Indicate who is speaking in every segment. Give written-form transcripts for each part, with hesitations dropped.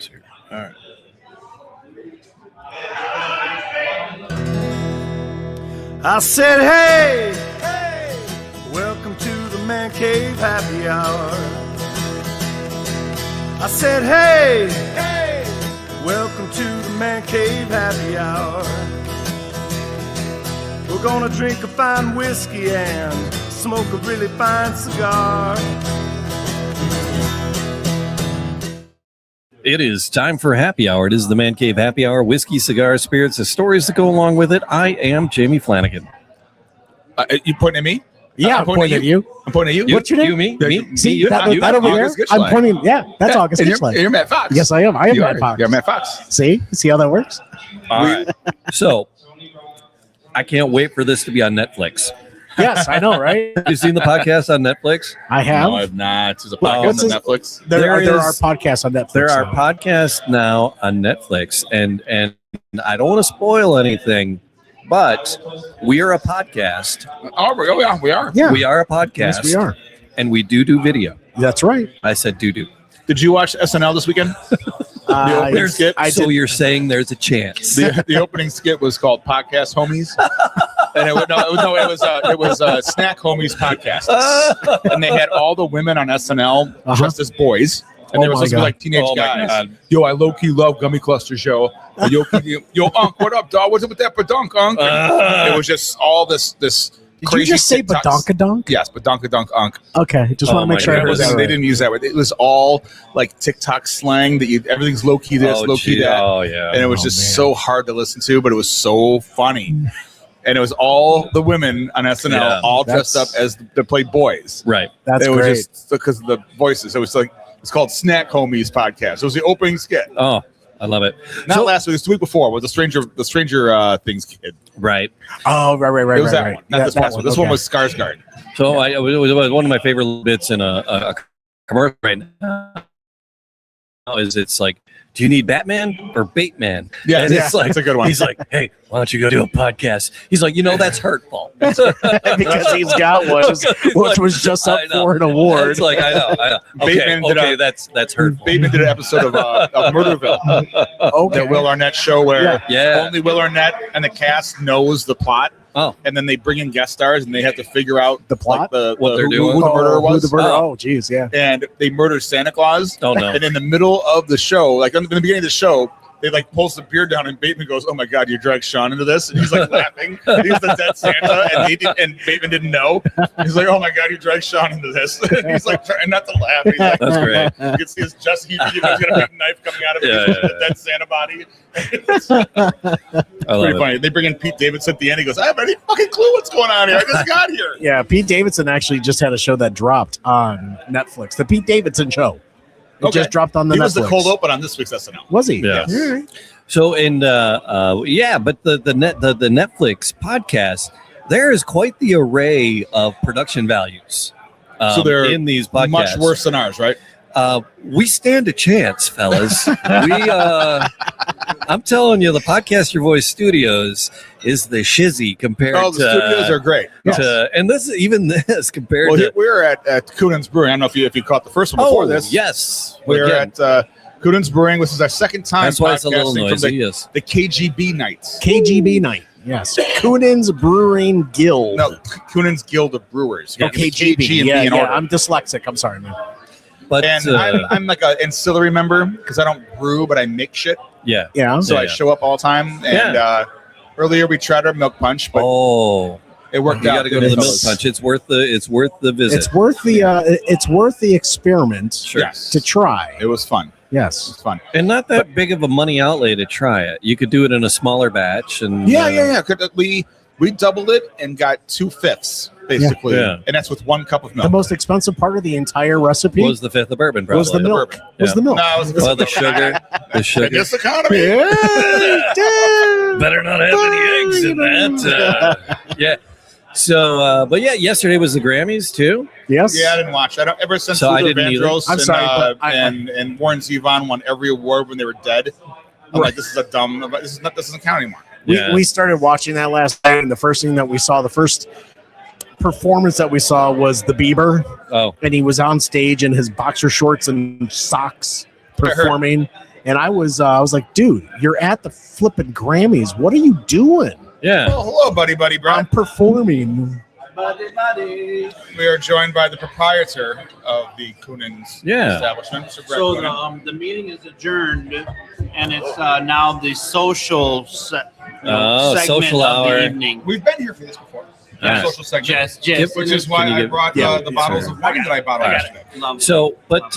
Speaker 1: cigars here. All right.
Speaker 2: I said, hey, welcome to the Man Cave Happy Hour. I said, hey, welcome to the Man Cave Happy Hour. We're gonna drink a fine whiskey and smoke a really fine cigar.
Speaker 1: It is time for Happy Hour. It is the Man Cave Happy Hour. Whiskey, cigars, spirits, the stories that go along with it. I am Jamie Flanagan.
Speaker 3: You pointing at me?
Speaker 4: Yeah, I'm pointing at you.
Speaker 3: I'm pointing at you.
Speaker 4: What's your name?
Speaker 1: You, me?
Speaker 4: See,
Speaker 1: you,
Speaker 4: that
Speaker 1: you.
Speaker 4: over there? I'm pointing. Yeah, that's August
Speaker 3: and
Speaker 4: Gitchlight.
Speaker 3: you're Matt Fox.
Speaker 4: Yes, I am. I am Matt Fox.
Speaker 3: You're Matt Fox.
Speaker 4: See how that works?
Speaker 1: All right. So, I can't wait for this to be on Netflix.
Speaker 4: Yes, I know, right?
Speaker 1: Have you seen the podcast on Netflix?
Speaker 4: I have.
Speaker 3: No, I have not. There's a podcast on Netflix.
Speaker 4: There are
Speaker 1: is-
Speaker 4: podcasts on Netflix.
Speaker 1: There are
Speaker 4: now.
Speaker 1: podcasts now on Netflix, and I don't want to spoil anything, but we are a podcast.
Speaker 3: Oh, we are.
Speaker 4: Yeah,
Speaker 1: We are a podcast.
Speaker 4: yes, we are.
Speaker 1: And we do video.
Speaker 4: That's right.
Speaker 1: I said do.
Speaker 3: Did you watch SNL this weekend? The opening skit.
Speaker 1: So you're saying there's a chance.
Speaker 3: The opening skit was called Podcast Homies. And it was Snack Homies Podcast. And they had all the women on SNL dressed as boys. And they were supposed to be like teenage guys.
Speaker 1: God.
Speaker 3: Yo, I low-key love Gummy Clusters, yo. Yo, Unc, what up, dog? What's up with that badunk, Unc? It was just all this
Speaker 4: Did
Speaker 3: crazy
Speaker 4: you just say
Speaker 3: TikToks.
Speaker 4: badonkadonk?
Speaker 3: Yes, badonkadunk, Unc.
Speaker 4: Okay, just want to make sure I heard that
Speaker 3: They
Speaker 4: right.
Speaker 3: didn't use that word. It was all like TikTok slang that everything's low-key this, low-key that.
Speaker 1: Oh, yeah.
Speaker 3: And it was just so hard to listen to, but it was so funny. And it was all the women on SNL all dressed up as they played boys.
Speaker 1: Right.
Speaker 4: That's
Speaker 3: it was
Speaker 4: great.
Speaker 3: just because of the voices. It was like it's called Snack Homies Podcast. It was the opening skit.
Speaker 1: Oh, I love it.
Speaker 3: Not last week, it was the week before. Was the Stranger Things kid.
Speaker 1: Right.
Speaker 4: Oh, right.
Speaker 3: It was that
Speaker 4: right.
Speaker 3: one, not this past one. This one was Skarsgård.
Speaker 1: So it was one of my favorite bits in a commercial right now. It's like, do you need Batman or Bateman?
Speaker 3: Yeah,
Speaker 1: and it's like
Speaker 3: it's a good one.
Speaker 1: He's like, hey, why don't you go do a podcast? He's like, that's hurtful.
Speaker 4: Because he's got one, which was just up for an award.
Speaker 1: It's like, I know. Okay, that's hurtful.
Speaker 3: Bateman did an episode of Murderville. The Will Arnett show where only Will Arnett and the cast knows the plot.
Speaker 1: Oh,
Speaker 3: and then they bring in guest stars and they have to figure out
Speaker 4: the plot,
Speaker 1: what they're doing,
Speaker 3: who the murderer was.
Speaker 4: Oh, geez, yeah.
Speaker 3: And they murder Santa Claus.
Speaker 1: Oh no!
Speaker 3: And in the middle of the show, like in the beginning of the show, they like pulls the beard down and Bateman goes, "Oh my God, you dragged Sean into this," and he's like laughing. He's the dead Santa, and Bateman didn't know. He's like, "Oh my God, you dragged Sean into this." And he's like trying not to laugh. He's like,
Speaker 1: that's great.
Speaker 3: You can see his just he's got a big knife coming out of the dead Santa body. Pretty funny. They bring in Pete Davidson at the end. He goes, "I have any fucking clue what's going on here. I just got here."
Speaker 4: Yeah, Pete Davidson actually just had a show that dropped on Netflix. The Pete Davidson Show. It just dropped on the Netflix.
Speaker 3: He was the cold open on this week's SNL.
Speaker 4: Was he?
Speaker 1: Yeah.
Speaker 4: Yes.
Speaker 1: So but the Netflix podcast, there is quite the array of production values.
Speaker 3: So they're
Speaker 1: in these podcasts,
Speaker 3: much worse than ours, right?
Speaker 1: We stand a chance, fellas. I'm telling you, the Podcast Your Voice Studios is the shizzy compared
Speaker 3: the studios are great.
Speaker 1: And this compared to.
Speaker 3: We were at Kuhnhenn's Brewing. I don't know if you caught the first one before this.
Speaker 1: Yes,
Speaker 3: we were at Kuhnhenn's Brewing. This is our second time.
Speaker 1: That's why it's a little
Speaker 3: podcasting
Speaker 1: noisy.
Speaker 3: from
Speaker 1: Yes,
Speaker 3: the KGB nights.
Speaker 4: KGB night. Yes, Kuhnhenn's Brewing Guild.
Speaker 3: No, Kuhnhenn's Guild of Brewers.
Speaker 4: Oh, KGB. Yeah, I'm dyslexic. I'm sorry, man.
Speaker 1: But
Speaker 3: I'm like an ancillary member because I don't brew, but I make shit.
Speaker 1: Yeah.
Speaker 3: So I show up all the time. And earlier we tried our milk punch, but it worked out.
Speaker 1: You got to go to the milk punch. It's worth the visit.
Speaker 4: It's worth the experiment.
Speaker 1: Sure.
Speaker 4: To try.
Speaker 3: It was fun.
Speaker 4: Yes,
Speaker 3: it's fun,
Speaker 1: and not that big of a money outlay to try it. You could do it in a smaller batch, and
Speaker 3: We doubled it and got 2/5 basically, and that's with 1 cup of milk.
Speaker 4: The most expensive part of the entire recipe
Speaker 1: was the fifth of bourbon. Probably.
Speaker 4: Was the milk? Was the milk?
Speaker 3: No, it was
Speaker 1: the sugar. The sugar.
Speaker 3: This economy.
Speaker 1: Better not have any eggs in that. Yeah. So, but yesterday was the Grammys too.
Speaker 4: Yes.
Speaker 3: Yeah, I didn't watch. I don't ever since
Speaker 1: I
Speaker 3: Luther
Speaker 1: didn't either.
Speaker 3: Vandross
Speaker 4: I'm sorry,
Speaker 3: and Warren Zevon won every award when they were dead. I'm like, this doesn't count anymore.
Speaker 4: We started watching that last night, and the first thing that we saw, the first performance that we saw was the Bieber.
Speaker 1: Oh,
Speaker 4: and he was on stage in his boxer shorts and socks performing. And I was like, dude, you're at the flipping Grammys. What are you doing?
Speaker 1: Yeah.
Speaker 3: Well, hello, buddy,
Speaker 4: I'm
Speaker 3: Brad.
Speaker 4: performing.
Speaker 3: We are joined by the proprietor of the Kuhnhenn's establishment, Mr. Brett
Speaker 5: So
Speaker 3: Kuhnhenn.
Speaker 5: the meeting is adjourned, and it's now the social segment
Speaker 1: social
Speaker 5: of
Speaker 1: hour.
Speaker 5: the evening.
Speaker 3: We've been here for this before.
Speaker 1: Nice.
Speaker 3: Social segment,
Speaker 5: Just
Speaker 3: which is why
Speaker 1: Can you
Speaker 3: I
Speaker 1: give-
Speaker 3: brought the bottles of wine that I bought yesterday.
Speaker 1: So, but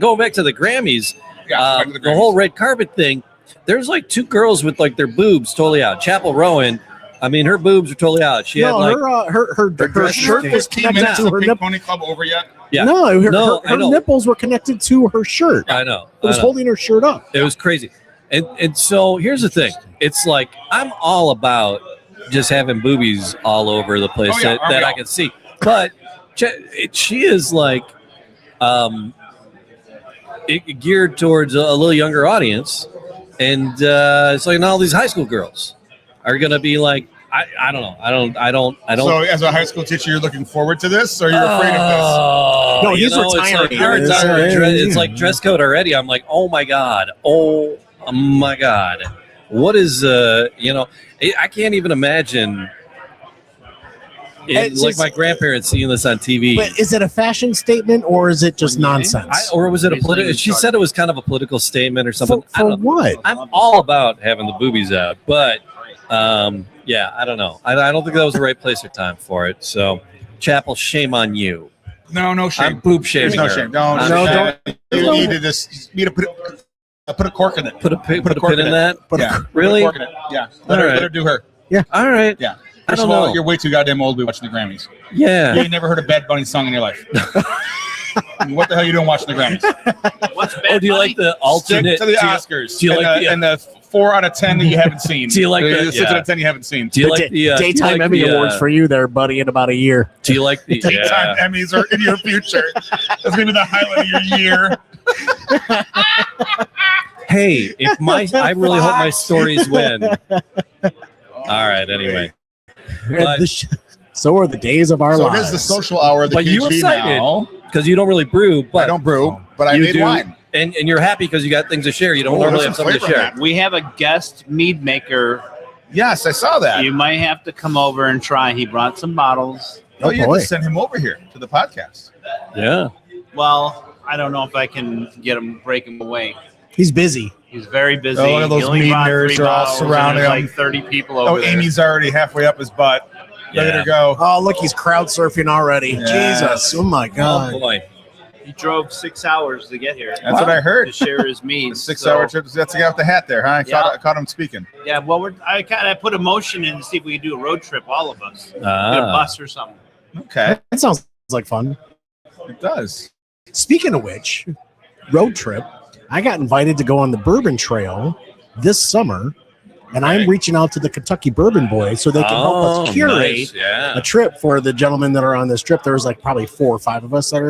Speaker 1: going back to the Grammys,
Speaker 3: Yeah, back to the
Speaker 1: the whole
Speaker 3: Grammys.
Speaker 1: red carpet thing, there's like two girls with like their boobs totally out. Chapel Rowan, I mean, her boobs are totally out. She had
Speaker 4: No,
Speaker 1: like,
Speaker 4: her
Speaker 1: dress
Speaker 4: shirt
Speaker 1: is
Speaker 4: was
Speaker 3: 15
Speaker 4: connected
Speaker 3: minutes
Speaker 4: to
Speaker 3: of
Speaker 4: her
Speaker 3: Pink
Speaker 4: nipple.
Speaker 3: Pony Club over yet?
Speaker 1: yeah,
Speaker 4: No,
Speaker 1: No, I
Speaker 4: her
Speaker 1: know.
Speaker 4: nipples were connected to her shirt.
Speaker 1: I know.
Speaker 4: It was
Speaker 1: I know.
Speaker 4: holding her shirt up.
Speaker 1: It was crazy. And so here's the thing. It's like I'm all about just having boobies all over the place
Speaker 3: Oh, yeah,
Speaker 1: that
Speaker 3: aren't we
Speaker 1: I
Speaker 3: all?
Speaker 1: can see. But she is like geared towards a little younger audience. And it's like all these high school girls are going to be like, I don't know. I don't.
Speaker 3: So, as a high school teacher, you're looking forward to this, or you're afraid of
Speaker 1: Oh,
Speaker 4: No,
Speaker 1: you
Speaker 4: he's
Speaker 1: know,
Speaker 4: retiring.
Speaker 1: It's like, you're
Speaker 4: It's,
Speaker 1: retiring.
Speaker 4: yeah.
Speaker 1: It's like dress code already. I'm like, oh my god, what is I can't even imagine.
Speaker 4: It's
Speaker 1: Like
Speaker 4: just-
Speaker 1: my grandparents seeing this on TV.
Speaker 4: But is it a fashion statement or is it just nonsense?
Speaker 1: Or was it a
Speaker 5: Basically,
Speaker 1: political?
Speaker 5: it's
Speaker 1: She said it was kind of a political statement or something. I
Speaker 4: For
Speaker 1: don't know.
Speaker 4: what?
Speaker 1: I'm all about having the boobies out, but yeah, I don't know. I don't think that was the right place or time for it. So, Chapel, shame on you.
Speaker 3: this. No shame.
Speaker 1: I'm boob shaming
Speaker 3: There's no
Speaker 1: her.
Speaker 3: shame. Don't.
Speaker 1: I'm-
Speaker 3: You needed this. You need to put a cork in it.
Speaker 1: Put a pin
Speaker 3: cork
Speaker 1: in that.
Speaker 3: Yeah.
Speaker 1: Really?
Speaker 3: Put a cork in it. Yeah. Let
Speaker 1: All right.
Speaker 3: her do her.
Speaker 1: All right.
Speaker 3: Yeah.
Speaker 1: I
Speaker 3: First
Speaker 1: don't
Speaker 3: of all,
Speaker 1: know.
Speaker 3: you're way too goddamn old to be watching the Grammys.
Speaker 1: Yeah.
Speaker 3: You ain't never heard a Bad Bunny song in your life. I mean, what the hell are you doing watching the Grammys?
Speaker 5: What's bad
Speaker 1: Oh, do you like the
Speaker 3: Stick
Speaker 1: alternate?
Speaker 3: to the Oscars.
Speaker 1: do you like the-
Speaker 3: and the 4 out of 10 that you haven't seen?
Speaker 1: Do you like the-
Speaker 3: 6
Speaker 1: yeah.
Speaker 3: out of 10 you haven't seen?
Speaker 1: Do you
Speaker 4: The
Speaker 1: like the do you
Speaker 4: daytime
Speaker 1: like
Speaker 4: Emmy
Speaker 1: the,
Speaker 4: Awards for you there, buddy, in about a year.
Speaker 1: Do you like the?
Speaker 3: Daytime Emmys are in your future. That's gonna be the highlight of your year.
Speaker 1: Hey, I really hope my stories win. All right. Anyway, But-
Speaker 4: So are the days of our
Speaker 3: So it
Speaker 4: lives.
Speaker 3: is the social hour of the
Speaker 1: But you
Speaker 3: KG
Speaker 1: excited,
Speaker 3: now.
Speaker 1: because you don't really brew,
Speaker 3: I
Speaker 1: but
Speaker 3: don't brew, but I
Speaker 1: you
Speaker 3: made
Speaker 1: do,
Speaker 3: wine.
Speaker 1: and you're happy because you got things to share. You don't
Speaker 3: Oh,
Speaker 1: normally
Speaker 3: there's
Speaker 1: have
Speaker 3: some
Speaker 1: something to
Speaker 3: flavor in
Speaker 1: share.
Speaker 3: that.
Speaker 5: We have a guest mead maker.
Speaker 3: Yes, I saw that.
Speaker 5: You might have to come over and try. He brought some bottles.
Speaker 3: Oh, you
Speaker 4: boy.
Speaker 3: have to send him over here to the podcast.
Speaker 1: Yeah.
Speaker 5: Well, I don't know if I can break him away.
Speaker 4: He's busy.
Speaker 5: He's very busy.
Speaker 3: Oh, look at those
Speaker 5: He only
Speaker 3: mead
Speaker 5: brought
Speaker 3: nerds
Speaker 5: 3
Speaker 3: are all
Speaker 5: bottles, and
Speaker 3: surrounding
Speaker 5: there's
Speaker 3: him.
Speaker 5: like 30 people
Speaker 3: Oh,
Speaker 5: over there.
Speaker 3: Amy's already halfway up his butt. Look at
Speaker 1: Yeah.
Speaker 3: her go.
Speaker 4: Oh, look, he's crowd surfing already.
Speaker 3: Yes.
Speaker 4: Jesus. Oh, my
Speaker 1: Oh
Speaker 4: God.
Speaker 1: boy.
Speaker 5: He drove 6 hours to get here.
Speaker 3: That's what I
Speaker 5: To
Speaker 3: heard.
Speaker 5: share his mead.
Speaker 3: A 6-hour trip. That's the guy with the hat there, huh? I caught him speaking.
Speaker 5: Yeah, well, I put a motion in to see if we could do a road trip, all of us. Get a
Speaker 1: Ah.
Speaker 5: bus or something.
Speaker 3: Okay,
Speaker 4: That sounds like fun.
Speaker 3: it does.
Speaker 4: Speaking of which, road trip, I got invited to go on the Bourbon Trail this summer, and I'm reaching out to the Kentucky Bourbon Boys so they can help us curate
Speaker 1: nice. Yeah.
Speaker 4: a trip for the gentlemen that are on this trip. There was like probably 4 or 5 of us that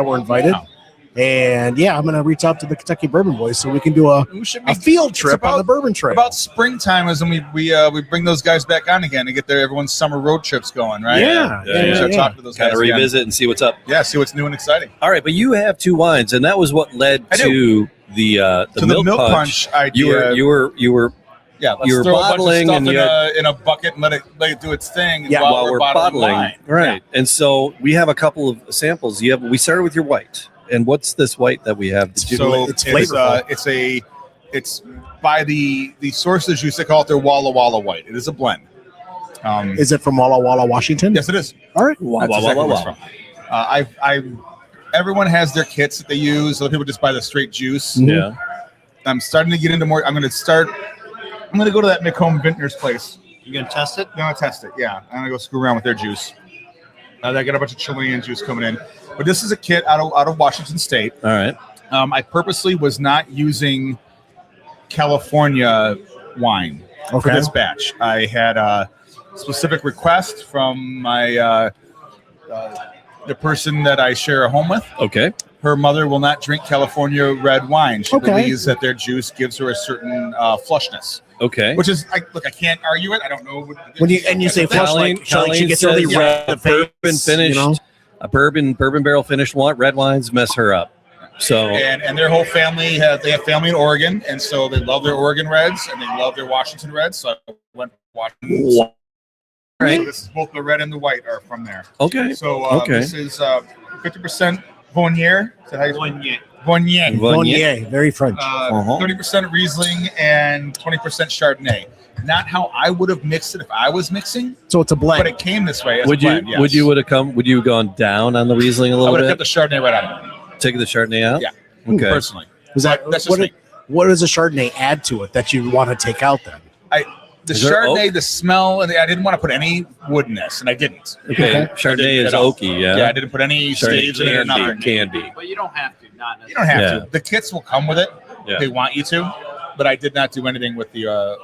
Speaker 4: were invited.
Speaker 3: Wow.
Speaker 4: And yeah, I'm gonna reach out to the Kentucky Bourbon Boys so we can do a
Speaker 3: We should be
Speaker 4: field trip on the Bourbon Trail.
Speaker 3: about springtime is when we bring those guys back on again to get everyone's summer road trips going, right?
Speaker 4: Yeah,
Speaker 1: yeah,
Speaker 3: We should
Speaker 4: yeah.
Speaker 3: talk to those guys
Speaker 1: Kind of
Speaker 3: again.
Speaker 1: revisit and see what's up.
Speaker 3: Yeah, see what's new and exciting.
Speaker 1: All right, but you have 2 wines, and that was what led
Speaker 3: I
Speaker 1: to the
Speaker 3: So
Speaker 1: milk,
Speaker 3: the milk
Speaker 1: punch.
Speaker 3: punch idea.
Speaker 1: You were
Speaker 3: yeah, let's
Speaker 1: you were
Speaker 3: throw a bunch of
Speaker 1: bottling
Speaker 3: stuff
Speaker 1: and
Speaker 3: in
Speaker 1: you had-
Speaker 3: a bucket and let it do its thing
Speaker 4: Yeah,
Speaker 3: while,
Speaker 1: while
Speaker 3: we're
Speaker 1: we're
Speaker 3: bottling
Speaker 1: bottling,
Speaker 3: wine.
Speaker 1: right? And so we have a couple of samples. We started with your white, and what's this white that we have? Did you-
Speaker 3: So
Speaker 4: It's
Speaker 3: it's
Speaker 4: flavorful.
Speaker 3: it's by the sources used to call it their Walla Walla White. It is a blend.
Speaker 4: Is it from Walla Walla, Washington?
Speaker 3: Yes, it is.
Speaker 4: All right.
Speaker 3: That's exactly where it's from. Everyone has their kits that they use. Other people just buy the straight juice.
Speaker 1: yeah.
Speaker 3: I'm starting to get into more. I'm going to go to that McComb Vintner's place.
Speaker 5: You gonna test it?
Speaker 3: I'm going to test it. Yeah, I'm going to go screw around with their juice. They got a bunch of Chilean juice coming in. But this is a kit out of Washington State.
Speaker 1: All right.
Speaker 3: I purposely was not using California wine for
Speaker 4: Okay.
Speaker 3: this batch. I had a specific request from my the person that I share a home with.
Speaker 1: Okay.
Speaker 3: Her mother will not drink California red wine. She
Speaker 4: Okay.
Speaker 3: believes that their juice gives her a certain flushness,
Speaker 1: Okay.
Speaker 3: which is I can't argue it. I don't know
Speaker 4: When you say flush,
Speaker 1: Colleen-
Speaker 4: like she
Speaker 1: Colleen
Speaker 4: gets
Speaker 1: says,
Speaker 4: really red in the
Speaker 1: bourbon
Speaker 4: face,
Speaker 1: finished,
Speaker 4: you know?
Speaker 1: a bourbon barrel finished red wines mess her up. So
Speaker 3: and their whole family they have family in Oregon, and so they love their Oregon Reds and they love their Washington Reds. So I went Washington.
Speaker 1: Right.
Speaker 3: So this is both the red and the white are from there.
Speaker 1: okay.
Speaker 3: So this is 50% Bonnier. Is that how you Bonnier.
Speaker 4: Bonnier, very French.
Speaker 3: 30% Riesling and 20% Chardonnay. Not how I would have mixed it if I was mixing,
Speaker 4: So it's a blend.
Speaker 3: but it came this way. As
Speaker 1: Would
Speaker 3: a
Speaker 1: you
Speaker 3: blend, yes.
Speaker 1: would you have gone down on the Riesling a
Speaker 3: I
Speaker 1: little
Speaker 3: would have
Speaker 1: bit?
Speaker 3: kept the Chardonnay right out of it.
Speaker 1: Taking the Chardonnay out?
Speaker 3: Yeah.
Speaker 1: Okay.
Speaker 3: Personally,
Speaker 4: Was that
Speaker 3: that's just me.
Speaker 4: what does a Chardonnay add to it that you want to take out then?
Speaker 3: The
Speaker 1: Is there
Speaker 3: Chardonnay,
Speaker 1: oak?
Speaker 3: the smell, and I didn't want to put any woodness, and I didn't.
Speaker 1: Okay.
Speaker 4: Okay.
Speaker 1: Chardonnay is
Speaker 3: at all.
Speaker 1: oaky, yeah.
Speaker 3: Yeah, I didn't put any
Speaker 1: Chardonnay
Speaker 3: staves in it or nothing.
Speaker 1: can be.
Speaker 5: But you don't have to. Not
Speaker 3: You don't have
Speaker 1: Yeah.
Speaker 3: to. The kits will come with it.
Speaker 1: Yeah.
Speaker 3: They want you to, but I did not do anything with the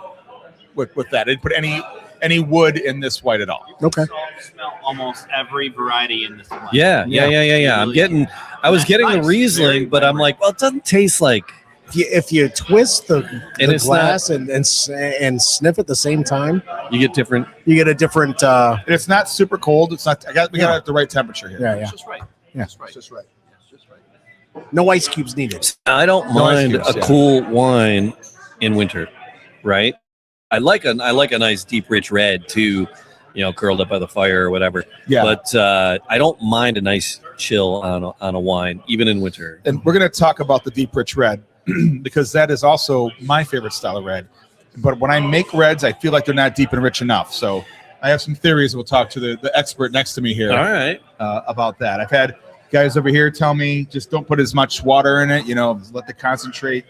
Speaker 3: with that. I didn't put any wood in this white at all.
Speaker 4: Okay.
Speaker 5: You smell almost every variety in this blend.
Speaker 1: Yeah. I was
Speaker 5: That's
Speaker 1: getting the
Speaker 5: nice.
Speaker 1: Riesling,
Speaker 5: Very
Speaker 1: but I'm like, well, it doesn't taste like.
Speaker 4: If you twist the
Speaker 1: it's
Speaker 4: glass and sniff at the same time,
Speaker 1: You get different.
Speaker 4: you get a different.
Speaker 3: It's not super cold. It's not. We got it at the right temperature here.
Speaker 4: Yeah, yeah.
Speaker 5: It's just right.
Speaker 4: Yeah.
Speaker 5: Just right.
Speaker 3: It's just right.
Speaker 4: No ice cubes needed.
Speaker 1: I don't
Speaker 3: No ice
Speaker 1: mind
Speaker 3: cubes,
Speaker 1: a
Speaker 3: yeah.
Speaker 1: cool wine in winter, right? I like a nice deep rich red too, curled up by the fire or whatever.
Speaker 3: Yeah.
Speaker 1: But I don't mind a nice chill on a wine, even in winter.
Speaker 3: And we're going to talk about the deep rich red because that is also my favorite style of red. But when I make reds, I feel like they're not deep and rich enough. So I have some theories. We'll talk to the expert next to me here
Speaker 1: All right.
Speaker 3: about that. I've had guys over here tell me just don't put as much water in it. Let the concentrate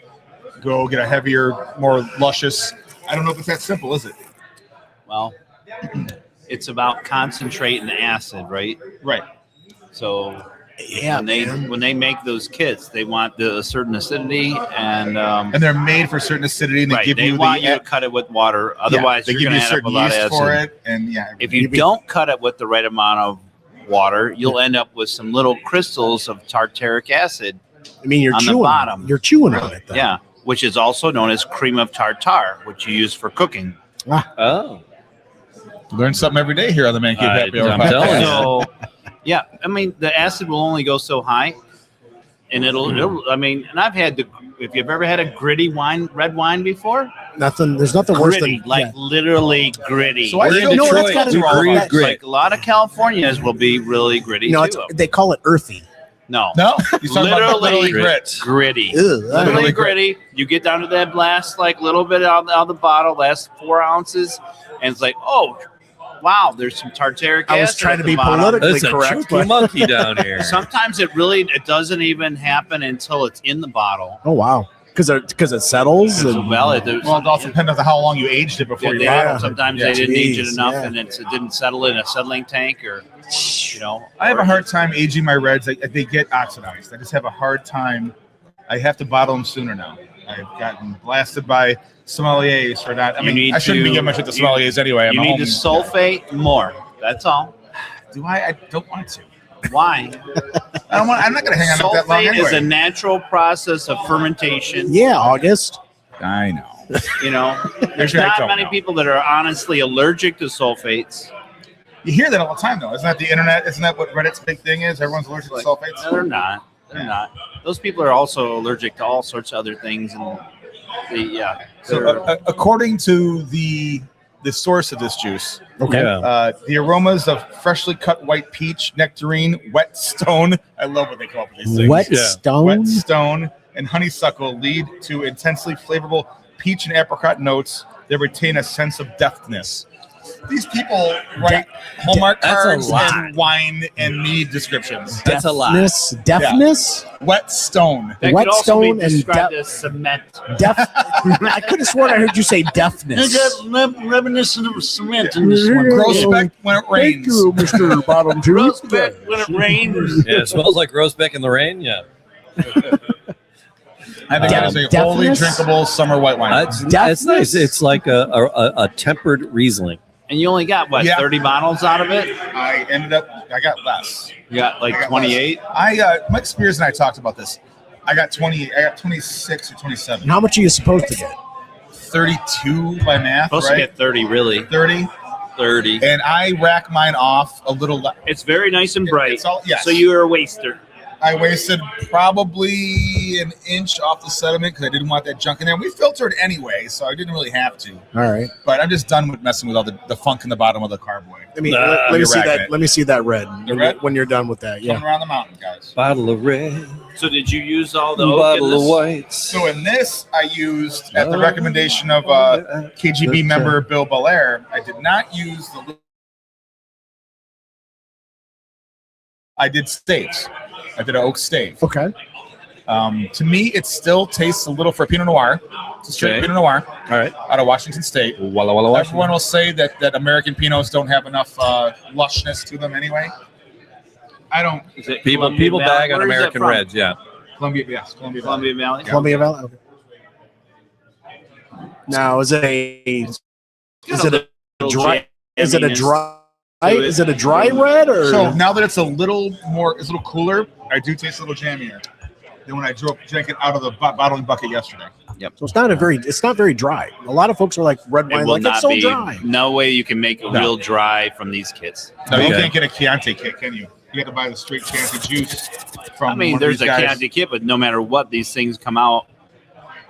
Speaker 3: go, get a heavier, more luscious. I don't know if it's that simple, is it?
Speaker 5: Well, it's about concentrate and acid, right?
Speaker 3: Right.
Speaker 5: So
Speaker 4: Yeah,
Speaker 5: when they make those kits, they want a certain acidity and
Speaker 3: And they're made for certain acidity, and they
Speaker 5: right,
Speaker 3: give
Speaker 5: they
Speaker 3: you
Speaker 5: want
Speaker 3: the
Speaker 5: you to cut it with water. Otherwise,
Speaker 3: they
Speaker 5: you're
Speaker 3: give
Speaker 5: going
Speaker 3: you
Speaker 5: to end up
Speaker 3: certain
Speaker 5: with a lot of
Speaker 3: yeast
Speaker 5: acid.
Speaker 3: for it, and yeah.
Speaker 5: If you don't cut it with the right amount of water, you'll end up with some little crystals of tartaric acid.
Speaker 4: I mean, you're
Speaker 5: on the
Speaker 4: chewing.
Speaker 5: bottom.
Speaker 4: You're chewing on it. Then.
Speaker 5: Yeah, which is also known as cream of tartar, which you use for cooking.
Speaker 1: Oh.
Speaker 3: Learn something every day here on the Man Cave Happy Hour.
Speaker 1: I'm telling you.
Speaker 5: So, yeah, I mean, the acid will only go so high, and it'll. I mean, and I've had if you've ever had a gritty red wine before,
Speaker 4: Nothing. There's nothing worse
Speaker 5: gritty,
Speaker 4: than
Speaker 5: like literally gritty.
Speaker 3: So I
Speaker 1: We're in
Speaker 3: feel
Speaker 4: No, that's
Speaker 1: Detroit.
Speaker 4: gotta
Speaker 1: We
Speaker 4: be-
Speaker 1: breathe
Speaker 4: that-
Speaker 1: grit.
Speaker 5: Like a lot of Californias will be really gritty
Speaker 4: it's,
Speaker 5: too.
Speaker 4: they call it earthy.
Speaker 5: No,
Speaker 3: No, you're talking about
Speaker 5: Literally
Speaker 3: grit.
Speaker 5: gritty.
Speaker 4: Ugh,
Speaker 5: Literally
Speaker 3: Literally
Speaker 5: gritty. You get down to that last like little bit out of the bottle, last 4 ounces, and it's like, oh, wow, there's some tartaric acid.
Speaker 4: I was trying
Speaker 5: at
Speaker 4: to
Speaker 5: the
Speaker 4: be
Speaker 5: bottom.
Speaker 4: politically
Speaker 1: There's a
Speaker 4: correct,
Speaker 1: chunky
Speaker 4: but
Speaker 1: monkey down here.
Speaker 5: Sometimes it doesn't even happen until it's in the bottle.
Speaker 4: oh wow, because it settles. And,
Speaker 5: Well,
Speaker 3: Well, it also depends on how long you aged it before you
Speaker 5: they-
Speaker 3: bottled it.
Speaker 5: sometimes
Speaker 3: Yeah.
Speaker 5: they didn't age it
Speaker 4: Jeez,
Speaker 5: enough,
Speaker 4: yeah.
Speaker 5: and it didn't settle in a settling tank, or
Speaker 3: I have a hard time aging my reds. They get oxidized. I just have a hard time. I have to bottle them sooner now. I've gotten blasted by sommeliers for not. I
Speaker 5: You
Speaker 3: mean,
Speaker 5: need
Speaker 3: I shouldn't be
Speaker 5: to-
Speaker 3: giving much at the sommeliers anyway. I'm
Speaker 5: You
Speaker 3: a
Speaker 5: need
Speaker 3: home,
Speaker 5: to sulfate more. That's all.
Speaker 3: Do I? I don't want to.
Speaker 5: Why?
Speaker 3: I don't want. I'm not going to hang on that long
Speaker 5: Sulfate
Speaker 3: anyway.
Speaker 5: is a natural process of fermentation.
Speaker 4: yeah, August.
Speaker 3: I know.
Speaker 5: You know, there's
Speaker 3: Actually, I
Speaker 5: not
Speaker 3: don't
Speaker 5: many
Speaker 3: know.
Speaker 5: people that are honestly allergic to sulfates.
Speaker 3: You hear that all the time, though. Isn't that the internet? Isn't that what Reddit's big thing is? Everyone's allergic to sulfates.
Speaker 5: No, they're not. They're not. Those people are also allergic to all sorts of other things, and
Speaker 3: So, according to the source of this juice,
Speaker 4: Okay.
Speaker 1: Yeah.
Speaker 3: the aromas of freshly cut white peach, nectarine, wet stone. I love what they come up with these things.
Speaker 4: Wet
Speaker 1: Yeah.
Speaker 4: stone.
Speaker 3: Wet stone and honeysuckle lead to intensely flavorful peach and apricot notes that retain a sense of deftness. These people write Hallmark
Speaker 1: That's a
Speaker 3: cards
Speaker 1: lot.
Speaker 3: and wine and mead descriptions.
Speaker 1: That's a lot.
Speaker 4: Deafness.
Speaker 3: Wet stone.
Speaker 5: that
Speaker 4: Wet
Speaker 5: could also
Speaker 4: stone
Speaker 5: be
Speaker 4: and
Speaker 5: described as cement.
Speaker 4: Deaf. I could have sworn I heard you say deafness.
Speaker 5: Reminiscent of cement in this one.
Speaker 3: Grossbeck when it rains.
Speaker 4: Mr. Bottom Two.
Speaker 5: Rosebeck when it rains.
Speaker 1: Yeah, it smells like Rosebeck in the rain. Yeah.
Speaker 3: I think that is a wholly
Speaker 4: Deftness?
Speaker 3: drinkable summer white wine.
Speaker 1: That's
Speaker 4: Deafness?
Speaker 1: nice. It's like a tempered Riesling.
Speaker 5: And you only got, what,
Speaker 3: Yeah.
Speaker 5: 30 bottles out of it?
Speaker 3: I got less.
Speaker 5: You got like
Speaker 3: I got
Speaker 5: 28?
Speaker 3: Mike Spears and I talked about this. I got 26 or 27.
Speaker 4: And how much are you supposed to get?
Speaker 3: 32 by math,
Speaker 5: Supposed
Speaker 3: right?
Speaker 5: to get 30, really.
Speaker 3: 30.
Speaker 5: 30.
Speaker 3: And I rack mine off a little.
Speaker 5: It's very nice and bright.
Speaker 3: It's all, yes.
Speaker 5: So you're a waster.
Speaker 3: I wasted probably an inch off the sediment because I didn't want that junk in there. We filtered anyway, so I didn't really have to.
Speaker 4: All right.
Speaker 3: But I'm just done with messing with all the funk in the bottom of the carboy.
Speaker 4: Let me see that.
Speaker 3: Ragging it.
Speaker 4: Let me see that red.
Speaker 3: When
Speaker 4: you're done with that.
Speaker 3: Coming
Speaker 4: Yeah.
Speaker 3: around the mountain, guys.
Speaker 1: Bottle of red,
Speaker 5: So did you use all the oak in
Speaker 1: bottle of
Speaker 5: this?
Speaker 1: whites.
Speaker 3: So in this, I used, at the recommendation of KGB member Bill Belair, I did not use the. I did staves. I did an oak stave.
Speaker 4: Okay.
Speaker 3: To me, it still tastes a little for Pinot Noir. It's a straight
Speaker 1: Okay.
Speaker 3: Pinot Noir
Speaker 1: All right.
Speaker 3: out of Washington State.
Speaker 1: Walla Walla
Speaker 3: Everyone will say that American Pinots don't have enough lushness to them anyway. I don't.
Speaker 5: Is it
Speaker 1: People
Speaker 5: Columbia Valley?
Speaker 1: bag on
Speaker 5: Where is that
Speaker 1: American
Speaker 5: from?
Speaker 1: Reds. Yeah.
Speaker 3: Columbia, yes, Columbia Valley.
Speaker 5: Columbia Valley.
Speaker 4: Columbia Valley. Okay. Now, is it a dry? Is it a dry? Is it a dry red or?
Speaker 3: So now that it's a little cooler, I do taste a little jammier than when I drank it out of the bottling bucket yesterday.
Speaker 4: So it's not very dry. A lot of folks are like red
Speaker 5: It
Speaker 4: wine,
Speaker 5: will
Speaker 4: like
Speaker 5: not
Speaker 4: it's so
Speaker 5: be.
Speaker 4: dry.
Speaker 5: No way you can make it
Speaker 3: No.
Speaker 5: real dry from these kits.
Speaker 3: No, you
Speaker 1: Okay.
Speaker 3: can't get a Chianti kit, can you? You have to buy the straight Chianti juice from.
Speaker 5: I mean,
Speaker 3: one of
Speaker 5: there's
Speaker 3: these
Speaker 5: a
Speaker 3: guys.
Speaker 5: Chianti kit, but no matter what, these things come out.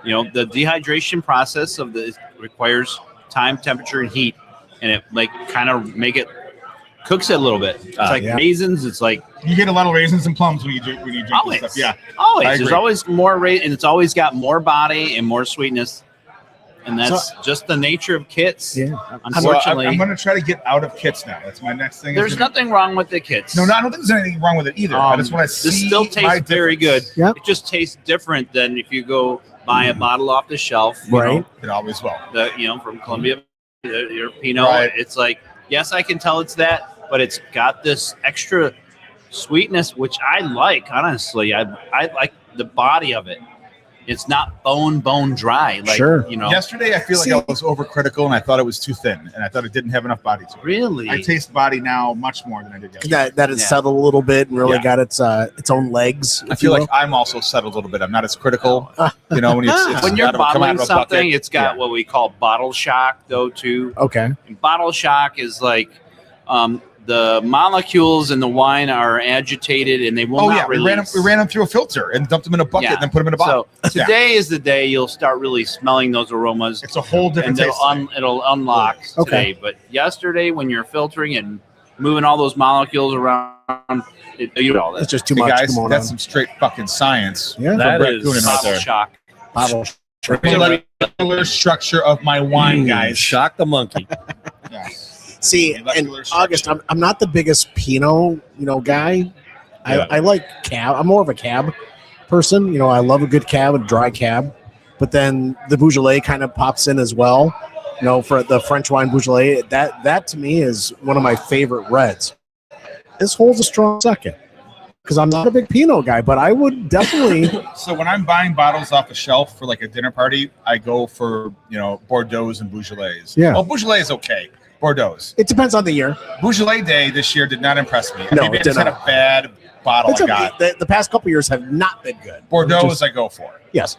Speaker 5: You know, the dehydration process of this requires time, temperature, and heat, and it like kind of cooks it a little bit. It's like
Speaker 4: yeah.
Speaker 5: raisins. It's like
Speaker 3: You get a lot of raisins and plums when you drink
Speaker 5: always,
Speaker 3: this stuff. Yeah,
Speaker 5: always.
Speaker 3: I
Speaker 5: There's
Speaker 3: agree.
Speaker 5: always more and it's always got more body and more sweetness, and that's just the nature of kits.
Speaker 4: Yeah.
Speaker 5: Unfortunately,
Speaker 3: So I'm going to try to get out of kits now. That's my next thing.
Speaker 5: there's nothing wrong with the kits.
Speaker 3: No, I don't think there's anything wrong with it either. I just want to see.
Speaker 5: This still tastes
Speaker 3: my
Speaker 5: very good.
Speaker 3: difference.
Speaker 4: Yep.
Speaker 5: It just tastes different than if you go buy a bottle off the shelf, you
Speaker 4: Right.
Speaker 5: know,
Speaker 3: It always will.
Speaker 5: from Columbia, your Pinot.
Speaker 3: Right.
Speaker 5: It's like, yes, I can tell it's that, but it's got this extra sweetness, which I like. Honestly, I like the body of it. It's not bone dry. Like,
Speaker 4: Sure.
Speaker 5: you know,
Speaker 3: Yesterday, I feel like I was overcritical and I thought it was too thin and I thought it didn't have enough body to it.
Speaker 5: really.
Speaker 3: I taste body now much more than I did yesterday.
Speaker 4: That it's
Speaker 5: Yeah.
Speaker 4: settled a little bit and really
Speaker 3: Yeah.
Speaker 4: got its own legs.
Speaker 3: I
Speaker 4: if
Speaker 3: feel
Speaker 4: you
Speaker 3: like I'm also settled a little bit. I'm not as critical, you know, when it's
Speaker 5: when you're
Speaker 3: out of a- come out
Speaker 5: bottling
Speaker 3: of a
Speaker 5: something,
Speaker 3: bucket.
Speaker 5: it's got
Speaker 3: Yeah.
Speaker 5: what we call bottle shock, though, too.
Speaker 4: will. Okay.
Speaker 5: And bottle shock is like the molecules in the wine are agitated and they will
Speaker 3: Oh
Speaker 5: not
Speaker 3: yeah,
Speaker 5: release.
Speaker 3: we ran them through a filter and dumped them in a bucket
Speaker 5: Yeah.
Speaker 3: and then put them in a bottle.
Speaker 5: So today is the day you'll start really smelling those aromas,
Speaker 3: It's a whole
Speaker 5: and
Speaker 3: different taste.
Speaker 5: it'll unlock
Speaker 4: Okay.
Speaker 5: today. But yesterday, when you're filtering and moving all those molecules around, you know all that.
Speaker 4: It's just too
Speaker 3: Hey,
Speaker 4: much
Speaker 3: guys,
Speaker 4: going
Speaker 3: that's
Speaker 4: on.
Speaker 3: some straight fucking science.
Speaker 4: Yeah.
Speaker 1: That
Speaker 3: Brett
Speaker 1: is
Speaker 3: Kuhnhenn right
Speaker 5: Bottle
Speaker 3: there.
Speaker 5: shock.
Speaker 4: Bottle.
Speaker 3: Molecular structure of my wine, guys.
Speaker 1: Shock the monkey.
Speaker 3: Yeah.
Speaker 4: See, in
Speaker 3: Molecular
Speaker 4: August, I'm not the biggest Pinot, guy.
Speaker 1: Yeah.
Speaker 4: I like cab. I'm more of a cab person. I love a good cab, a dry cab. But then the Beaujolais kind of pops in as well. For the French wine Beaujolais, that to me is one of my favorite reds. This holds a strong second because I'm not a big Pinot guy, but I would definitely.
Speaker 3: So when I'm buying bottles off a shelf for like a dinner party, I go for Bordeaux and Beaujolais.
Speaker 4: Yeah.
Speaker 3: Well, Beaujolais is okay. Bordeaux.
Speaker 4: It depends on the year.
Speaker 3: Beaujolais Day this year did not impress me.
Speaker 4: No,
Speaker 3: Maybe I
Speaker 4: it
Speaker 3: just
Speaker 4: did
Speaker 3: had a bad bottle
Speaker 4: It's
Speaker 3: I
Speaker 4: okay.
Speaker 3: got.
Speaker 4: The past couple years have not been good.
Speaker 3: Bordeaux
Speaker 4: Just-
Speaker 3: I go for.
Speaker 4: Yes.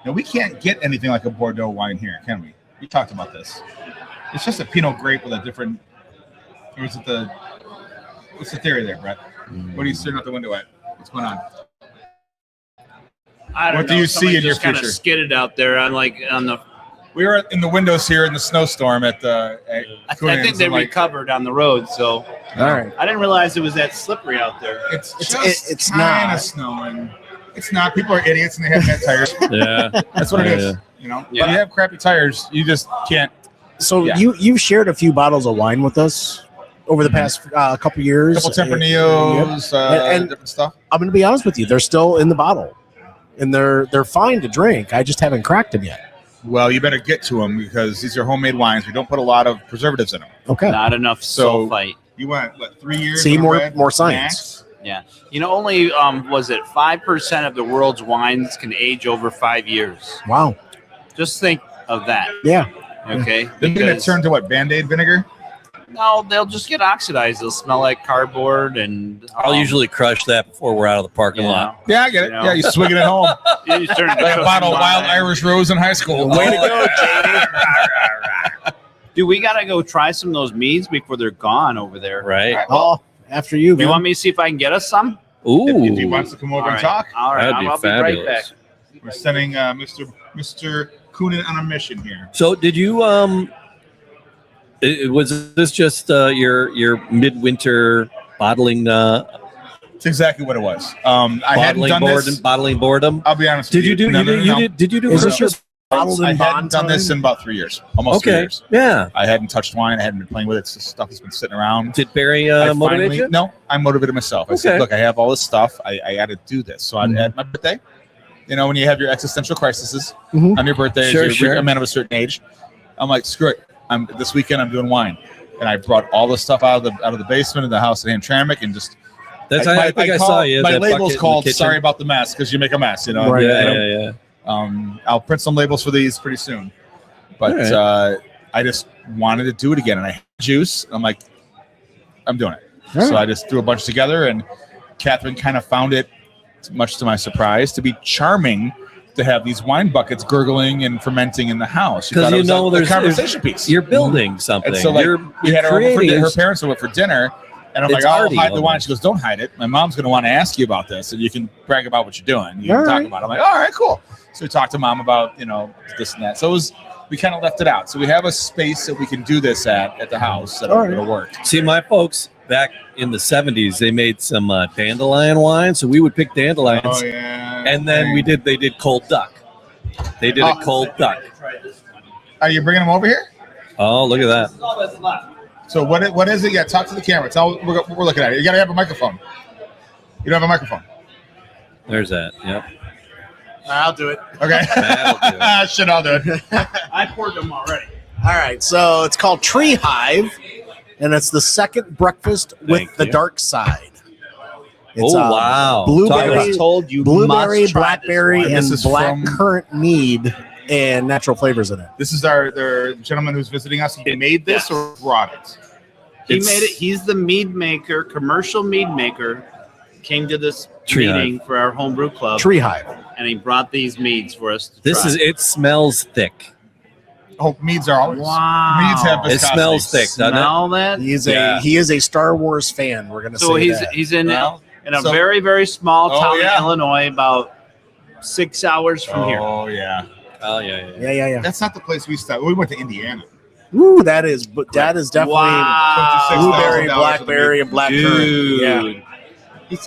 Speaker 3: Now, we can't get anything like a Bordeaux wine here, can we? We talked about this. It's just a Pinot grape with a different. Or is it what's the theory there, Brett? What are you staring out the window at? What's going on?
Speaker 5: I don't
Speaker 3: What do
Speaker 5: know,
Speaker 3: you see
Speaker 5: somebody
Speaker 3: in your
Speaker 5: just kind of
Speaker 3: future?
Speaker 5: skidded out there on the.
Speaker 3: We were in the windows here in the snowstorm at
Speaker 5: I
Speaker 3: Kuhnhenn's
Speaker 5: think they
Speaker 3: and, like,
Speaker 5: recovered on the road, so
Speaker 4: All right.
Speaker 5: I didn't realize it was that slippery out there.
Speaker 3: It's
Speaker 4: It's
Speaker 3: kind
Speaker 4: not.
Speaker 3: of snowing. It's not. People are idiots and they have bad tires.
Speaker 1: Yeah.
Speaker 3: That's what it is.
Speaker 1: Yeah.
Speaker 5: Yeah.
Speaker 3: When you have crappy tires, you just can't.
Speaker 4: So
Speaker 3: Yeah.
Speaker 4: you've shared a few bottles of wine with us over the past couple years.
Speaker 3: Couple
Speaker 4: Yep.
Speaker 3: Tempranillos,
Speaker 4: And-
Speaker 3: different stuff.
Speaker 4: I'm going to be honest with you; they're still in the bottle, and they're fine to drink. I just haven't cracked them yet.
Speaker 3: Well, you better get to them because these are homemade wines. We don't put a lot of preservatives in them.
Speaker 4: Okay.
Speaker 5: Not enough
Speaker 3: So-
Speaker 5: sulfite.
Speaker 3: You went, 3 years?
Speaker 4: See,
Speaker 3: on
Speaker 4: more-
Speaker 3: red,
Speaker 4: more science.
Speaker 5: Yeah. Only was it 5% of the world's wines can age over 5 years.
Speaker 4: Wow.
Speaker 5: Just think of that.
Speaker 4: Yeah.
Speaker 5: Okay.
Speaker 3: Then you're going to turn to what? Band-Aid vinegar?
Speaker 5: No, they'll just get oxidized. They'll smell like cardboard, and
Speaker 1: I'll usually crush that before we're out of the parking lot.
Speaker 3: Yeah, I get it.
Speaker 5: You know.
Speaker 3: Yeah, you swing it at home.
Speaker 5: You just turn it
Speaker 3: Like a
Speaker 5: to
Speaker 3: bottle of
Speaker 5: wine.
Speaker 3: Wild Irish Rose in high school.
Speaker 4: Way to go,
Speaker 5: Dude, we gotta go try some of those meads before they're gone over there.
Speaker 1: Right.
Speaker 3: Right.
Speaker 4: Oh, after you,
Speaker 5: You
Speaker 4: man.
Speaker 5: want me to see if I can get us some?
Speaker 1: Ooh,
Speaker 3: if he wants to come over and talk.
Speaker 5: All right,
Speaker 1: That'd be
Speaker 5: I'll be right back.
Speaker 1: fabulous.
Speaker 3: We're sending Mr. Kuhnhenn on a mission here.
Speaker 1: So did you was this just your midwinter bottling
Speaker 3: It's exactly what it was. I hadn't done this.
Speaker 1: bottling boredom?
Speaker 3: I'll be honest.
Speaker 1: Did
Speaker 3: with
Speaker 1: you do
Speaker 3: No, no, no, no.
Speaker 1: did you do
Speaker 4: Is
Speaker 1: for
Speaker 4: this
Speaker 1: sure?
Speaker 4: just bottled
Speaker 3: I
Speaker 4: in
Speaker 3: hadn't
Speaker 4: bond
Speaker 3: done this
Speaker 4: time?
Speaker 3: in about 3 years, almost 3
Speaker 1: Okay,
Speaker 3: years.
Speaker 1: yeah.
Speaker 3: I hadn't touched wine. I hadn't been playing with it. It's just stuff that's been sitting around.
Speaker 1: Did Barry
Speaker 3: I
Speaker 1: motivate you?
Speaker 3: No, I motivated myself. I said,
Speaker 1: Okay.
Speaker 3: look, I have all this stuff. I got to do this. So
Speaker 1: Mhm.
Speaker 3: at my birthday, when you have your existential crises
Speaker 4: Mhm.
Speaker 3: on your birthday, as
Speaker 1: Sure,
Speaker 3: you're
Speaker 1: sure.
Speaker 3: a man of a certain age, I'm like, screw it. This weekend I'm doing wine, and I brought all the stuff out of the basement of the house in Hamtramck, and just
Speaker 1: That's I think I saw you.
Speaker 3: My
Speaker 1: that bucket
Speaker 3: label's
Speaker 1: in the
Speaker 3: called
Speaker 1: kitchen.
Speaker 3: "Sorry about the mess" because you make a mess.
Speaker 4: Right.
Speaker 1: Yeah.
Speaker 3: I'll print some labels for these pretty soon, but
Speaker 1: All
Speaker 3: I just wanted to do it again, and I had juice. I'm like, I'm doing it.
Speaker 4: All
Speaker 3: So
Speaker 4: right.
Speaker 3: I just threw a bunch together, and Catherine kind of found it, much to my surprise, to be charming to have these wine buckets gurgling and fermenting in the house. She
Speaker 1: 'Cause
Speaker 3: thought it
Speaker 1: you
Speaker 3: was
Speaker 1: know
Speaker 3: a
Speaker 1: there's-
Speaker 3: conversation piece.
Speaker 1: You're building something.
Speaker 3: And so, like, we had her over
Speaker 1: creating
Speaker 3: her
Speaker 1: it.
Speaker 3: parents over for dinner, and I'm
Speaker 1: It's
Speaker 3: like, I'll
Speaker 1: arty
Speaker 3: hide the wine.
Speaker 1: almost.
Speaker 3: She goes, don't hide it. My mom's going to want to ask you about this, and you can brag about what you're doing. You can
Speaker 4: All
Speaker 3: talk
Speaker 4: right.
Speaker 3: about it. I'm like, all right, cool. So we talked to mom about, this and that. So we kind of left it out. So we have a space that we can do this at the house that'll
Speaker 4: All right.
Speaker 3: work.
Speaker 1: See, my folks back in the 70s, they made some dandelion wine, so we would pick dandelions,
Speaker 3: Oh, yeah.
Speaker 1: and then they did cold duck. They did a cold duck.
Speaker 3: Are you bringing them over here?
Speaker 1: Oh, look at that.
Speaker 3: So what is it? Yeah, talk to the camera. Tell we're looking at it. You got to have a microphone. You don't have a microphone.
Speaker 1: There's that. Yep.
Speaker 4: I'll do it.
Speaker 3: Okay.
Speaker 1: That'll do it.
Speaker 3: Shit, I'll do it.
Speaker 5: I poured them already.
Speaker 4: All right, so it's called Tree Hive, and it's the second breakfast with
Speaker 1: Thank
Speaker 4: the
Speaker 1: you.
Speaker 4: dark side. It's,
Speaker 1: Oh, wow.
Speaker 4: blueberry-
Speaker 1: Talk about-
Speaker 5: told you
Speaker 4: Blueberry,
Speaker 5: must try
Speaker 4: blackberry,
Speaker 5: this
Speaker 3: This
Speaker 4: and
Speaker 3: is
Speaker 4: black
Speaker 3: from-
Speaker 4: currant mead, and natural flavors in it.
Speaker 3: This is our gentleman who's visiting us. He made this or brought it.
Speaker 5: He
Speaker 1: It's-
Speaker 5: made it. He's the mead maker, commercial mead maker. Came to this
Speaker 1: Tree
Speaker 5: meeting for our homebrew club,
Speaker 4: Tree Hive.
Speaker 5: and he brought these meads for us. To
Speaker 1: This
Speaker 5: try.
Speaker 1: it smells thick.
Speaker 3: Oh, meads are always.
Speaker 5: Wow.
Speaker 3: Meads have
Speaker 1: It
Speaker 3: viscosity.
Speaker 1: smells thick, doesn't it?
Speaker 5: Smell that?
Speaker 4: He is a Star Wars fan. We're gonna
Speaker 5: So
Speaker 4: say
Speaker 5: he's
Speaker 4: that.
Speaker 5: he's in
Speaker 3: Well,
Speaker 5: in a
Speaker 3: so-
Speaker 5: very very small
Speaker 3: Oh,
Speaker 5: town
Speaker 3: yeah.
Speaker 5: in Illinois, about 6 hours from here.
Speaker 3: Oh yeah.
Speaker 1: Oh yeah.
Speaker 4: Yeah.
Speaker 3: That's not the place we stopped. We went to Indiana.
Speaker 4: Ooh, that is definitely
Speaker 5: Wow.
Speaker 4: blueberry,
Speaker 3: $56,000
Speaker 4: blackberry, and black currant. Yeah.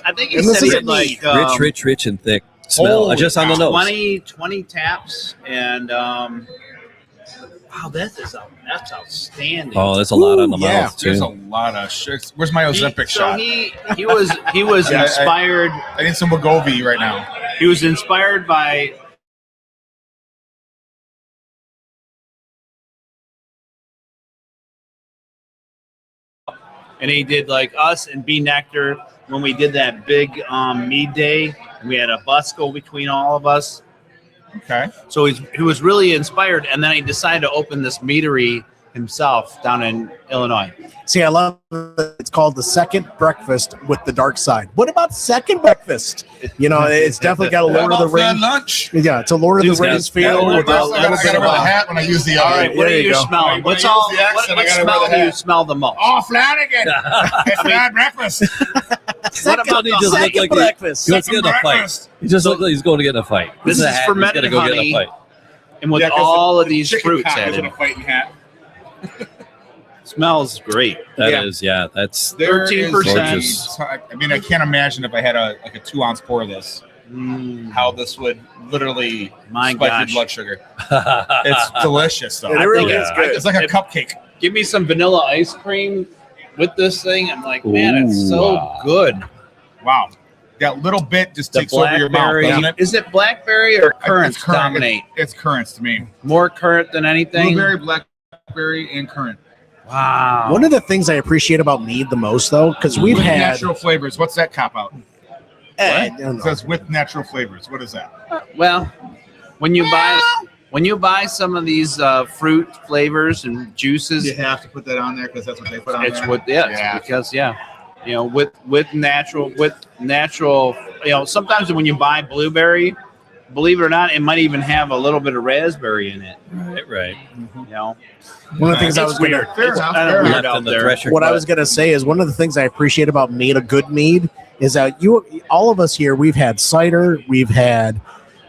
Speaker 5: I think he
Speaker 4: And this
Speaker 5: said he
Speaker 4: isn't
Speaker 5: had like
Speaker 1: Rich and thick smell.
Speaker 3: Holy
Speaker 1: Just on the
Speaker 3: cow.
Speaker 1: nose.
Speaker 5: 20 taps, and wow, that's outstanding.
Speaker 1: Oh, that's a lot on the
Speaker 4: Ooh, yeah.
Speaker 1: mouth
Speaker 3: There's a
Speaker 1: too.
Speaker 3: lot of shit. Where's my Ozempic shot?
Speaker 5: He was
Speaker 3: Yeah,
Speaker 5: inspired.
Speaker 3: I need some Wegovy right now.
Speaker 5: He was inspired by and he did like us and B Nectar when we did that big mead day. We had a bus go between all of us.
Speaker 3: Okay.
Speaker 5: So he was really inspired, and then he decided to open this meadery himself down in Illinois.
Speaker 4: See, I love it. It's called the second breakfast with the dark side. What about second breakfast? It's definitely got a Lord of the Rings.
Speaker 3: lunch.
Speaker 4: Yeah, it's a Lord of
Speaker 1: Dude's
Speaker 4: the
Speaker 1: got-
Speaker 4: Rings feel
Speaker 3: I
Speaker 4: with a
Speaker 3: gotta
Speaker 4: little bit
Speaker 3: wear
Speaker 4: of
Speaker 3: the
Speaker 4: a.
Speaker 3: hat when I use the.
Speaker 5: All right, what
Speaker 4: there
Speaker 5: are
Speaker 4: you
Speaker 5: you
Speaker 4: go.
Speaker 5: smelling?
Speaker 3: When
Speaker 5: What's
Speaker 3: I
Speaker 5: all?
Speaker 3: use the accent,
Speaker 5: What
Speaker 3: I gotta wear
Speaker 5: smell
Speaker 3: the
Speaker 5: do you
Speaker 3: hat.
Speaker 5: smell the most?
Speaker 3: Oh, Flanagan! It's not breakfast.
Speaker 5: What about
Speaker 1: He
Speaker 5: the
Speaker 1: just looked
Speaker 4: Second
Speaker 1: like
Speaker 4: breakfast.
Speaker 1: he wants to get in a fight.
Speaker 3: breakfast.
Speaker 1: He just looked like he's going to get in a fight.
Speaker 5: This
Speaker 1: a
Speaker 5: is
Speaker 1: hat.
Speaker 5: fermented
Speaker 1: He's gonna go
Speaker 5: honey.
Speaker 1: get in a fight.
Speaker 5: and with
Speaker 3: Yeah, 'cause
Speaker 5: all
Speaker 3: the
Speaker 5: of these
Speaker 3: chicken
Speaker 5: fruits
Speaker 3: cock is in
Speaker 5: added,
Speaker 3: a fighting hat.
Speaker 5: smells great.
Speaker 1: That's
Speaker 3: There is
Speaker 5: 13%.
Speaker 1: Gorgeous.
Speaker 3: I mean, I can't imagine if I had a 2-ounce pour of this, how this would literally
Speaker 5: My
Speaker 3: spike
Speaker 5: gosh.
Speaker 3: your blood sugar. It's delicious, though.
Speaker 4: It really
Speaker 1: think-
Speaker 4: is good.
Speaker 3: It's like a cupcake.
Speaker 5: Give me some vanilla ice cream with this thing. I'm like, man, it's so
Speaker 1: Ooh.
Speaker 5: good.
Speaker 3: Wow. That little bit just
Speaker 5: The
Speaker 3: takes over your mouth,
Speaker 5: blackberry.
Speaker 3: doesn't it?
Speaker 5: Is it blackberry or currants
Speaker 3: It's currant.
Speaker 5: dominate?
Speaker 3: It's currants to me.
Speaker 5: More currant than anything?
Speaker 3: Blueberry, blackberry, and currant.
Speaker 5: Wow.
Speaker 4: One of the things I appreciate about mead the most, though, because we've
Speaker 3: With
Speaker 4: had
Speaker 3: natural flavors. What's that cop out?
Speaker 4: I don't
Speaker 3: It
Speaker 4: know.
Speaker 3: says with natural flavors. What is that?
Speaker 5: Well, when you buy some of these fruit flavors and juices,
Speaker 3: You have to put that on there because that's what they put on
Speaker 5: it's
Speaker 3: there.
Speaker 5: what because with natural sometimes when you buy blueberry, believe it or not, it might even have a little bit of raspberry in it.
Speaker 1: right.
Speaker 4: One of the things I
Speaker 5: It's
Speaker 4: was going to
Speaker 5: weird.
Speaker 3: Fair
Speaker 5: It's
Speaker 3: enough,
Speaker 5: kind
Speaker 3: fair
Speaker 5: of
Speaker 3: enough.
Speaker 5: weird out
Speaker 1: In the
Speaker 5: there.
Speaker 1: thresher
Speaker 4: what I
Speaker 1: cut.
Speaker 4: was going to say is one of the things I appreciate about mead, a good mead, is that all of us here, we've had cider, we've had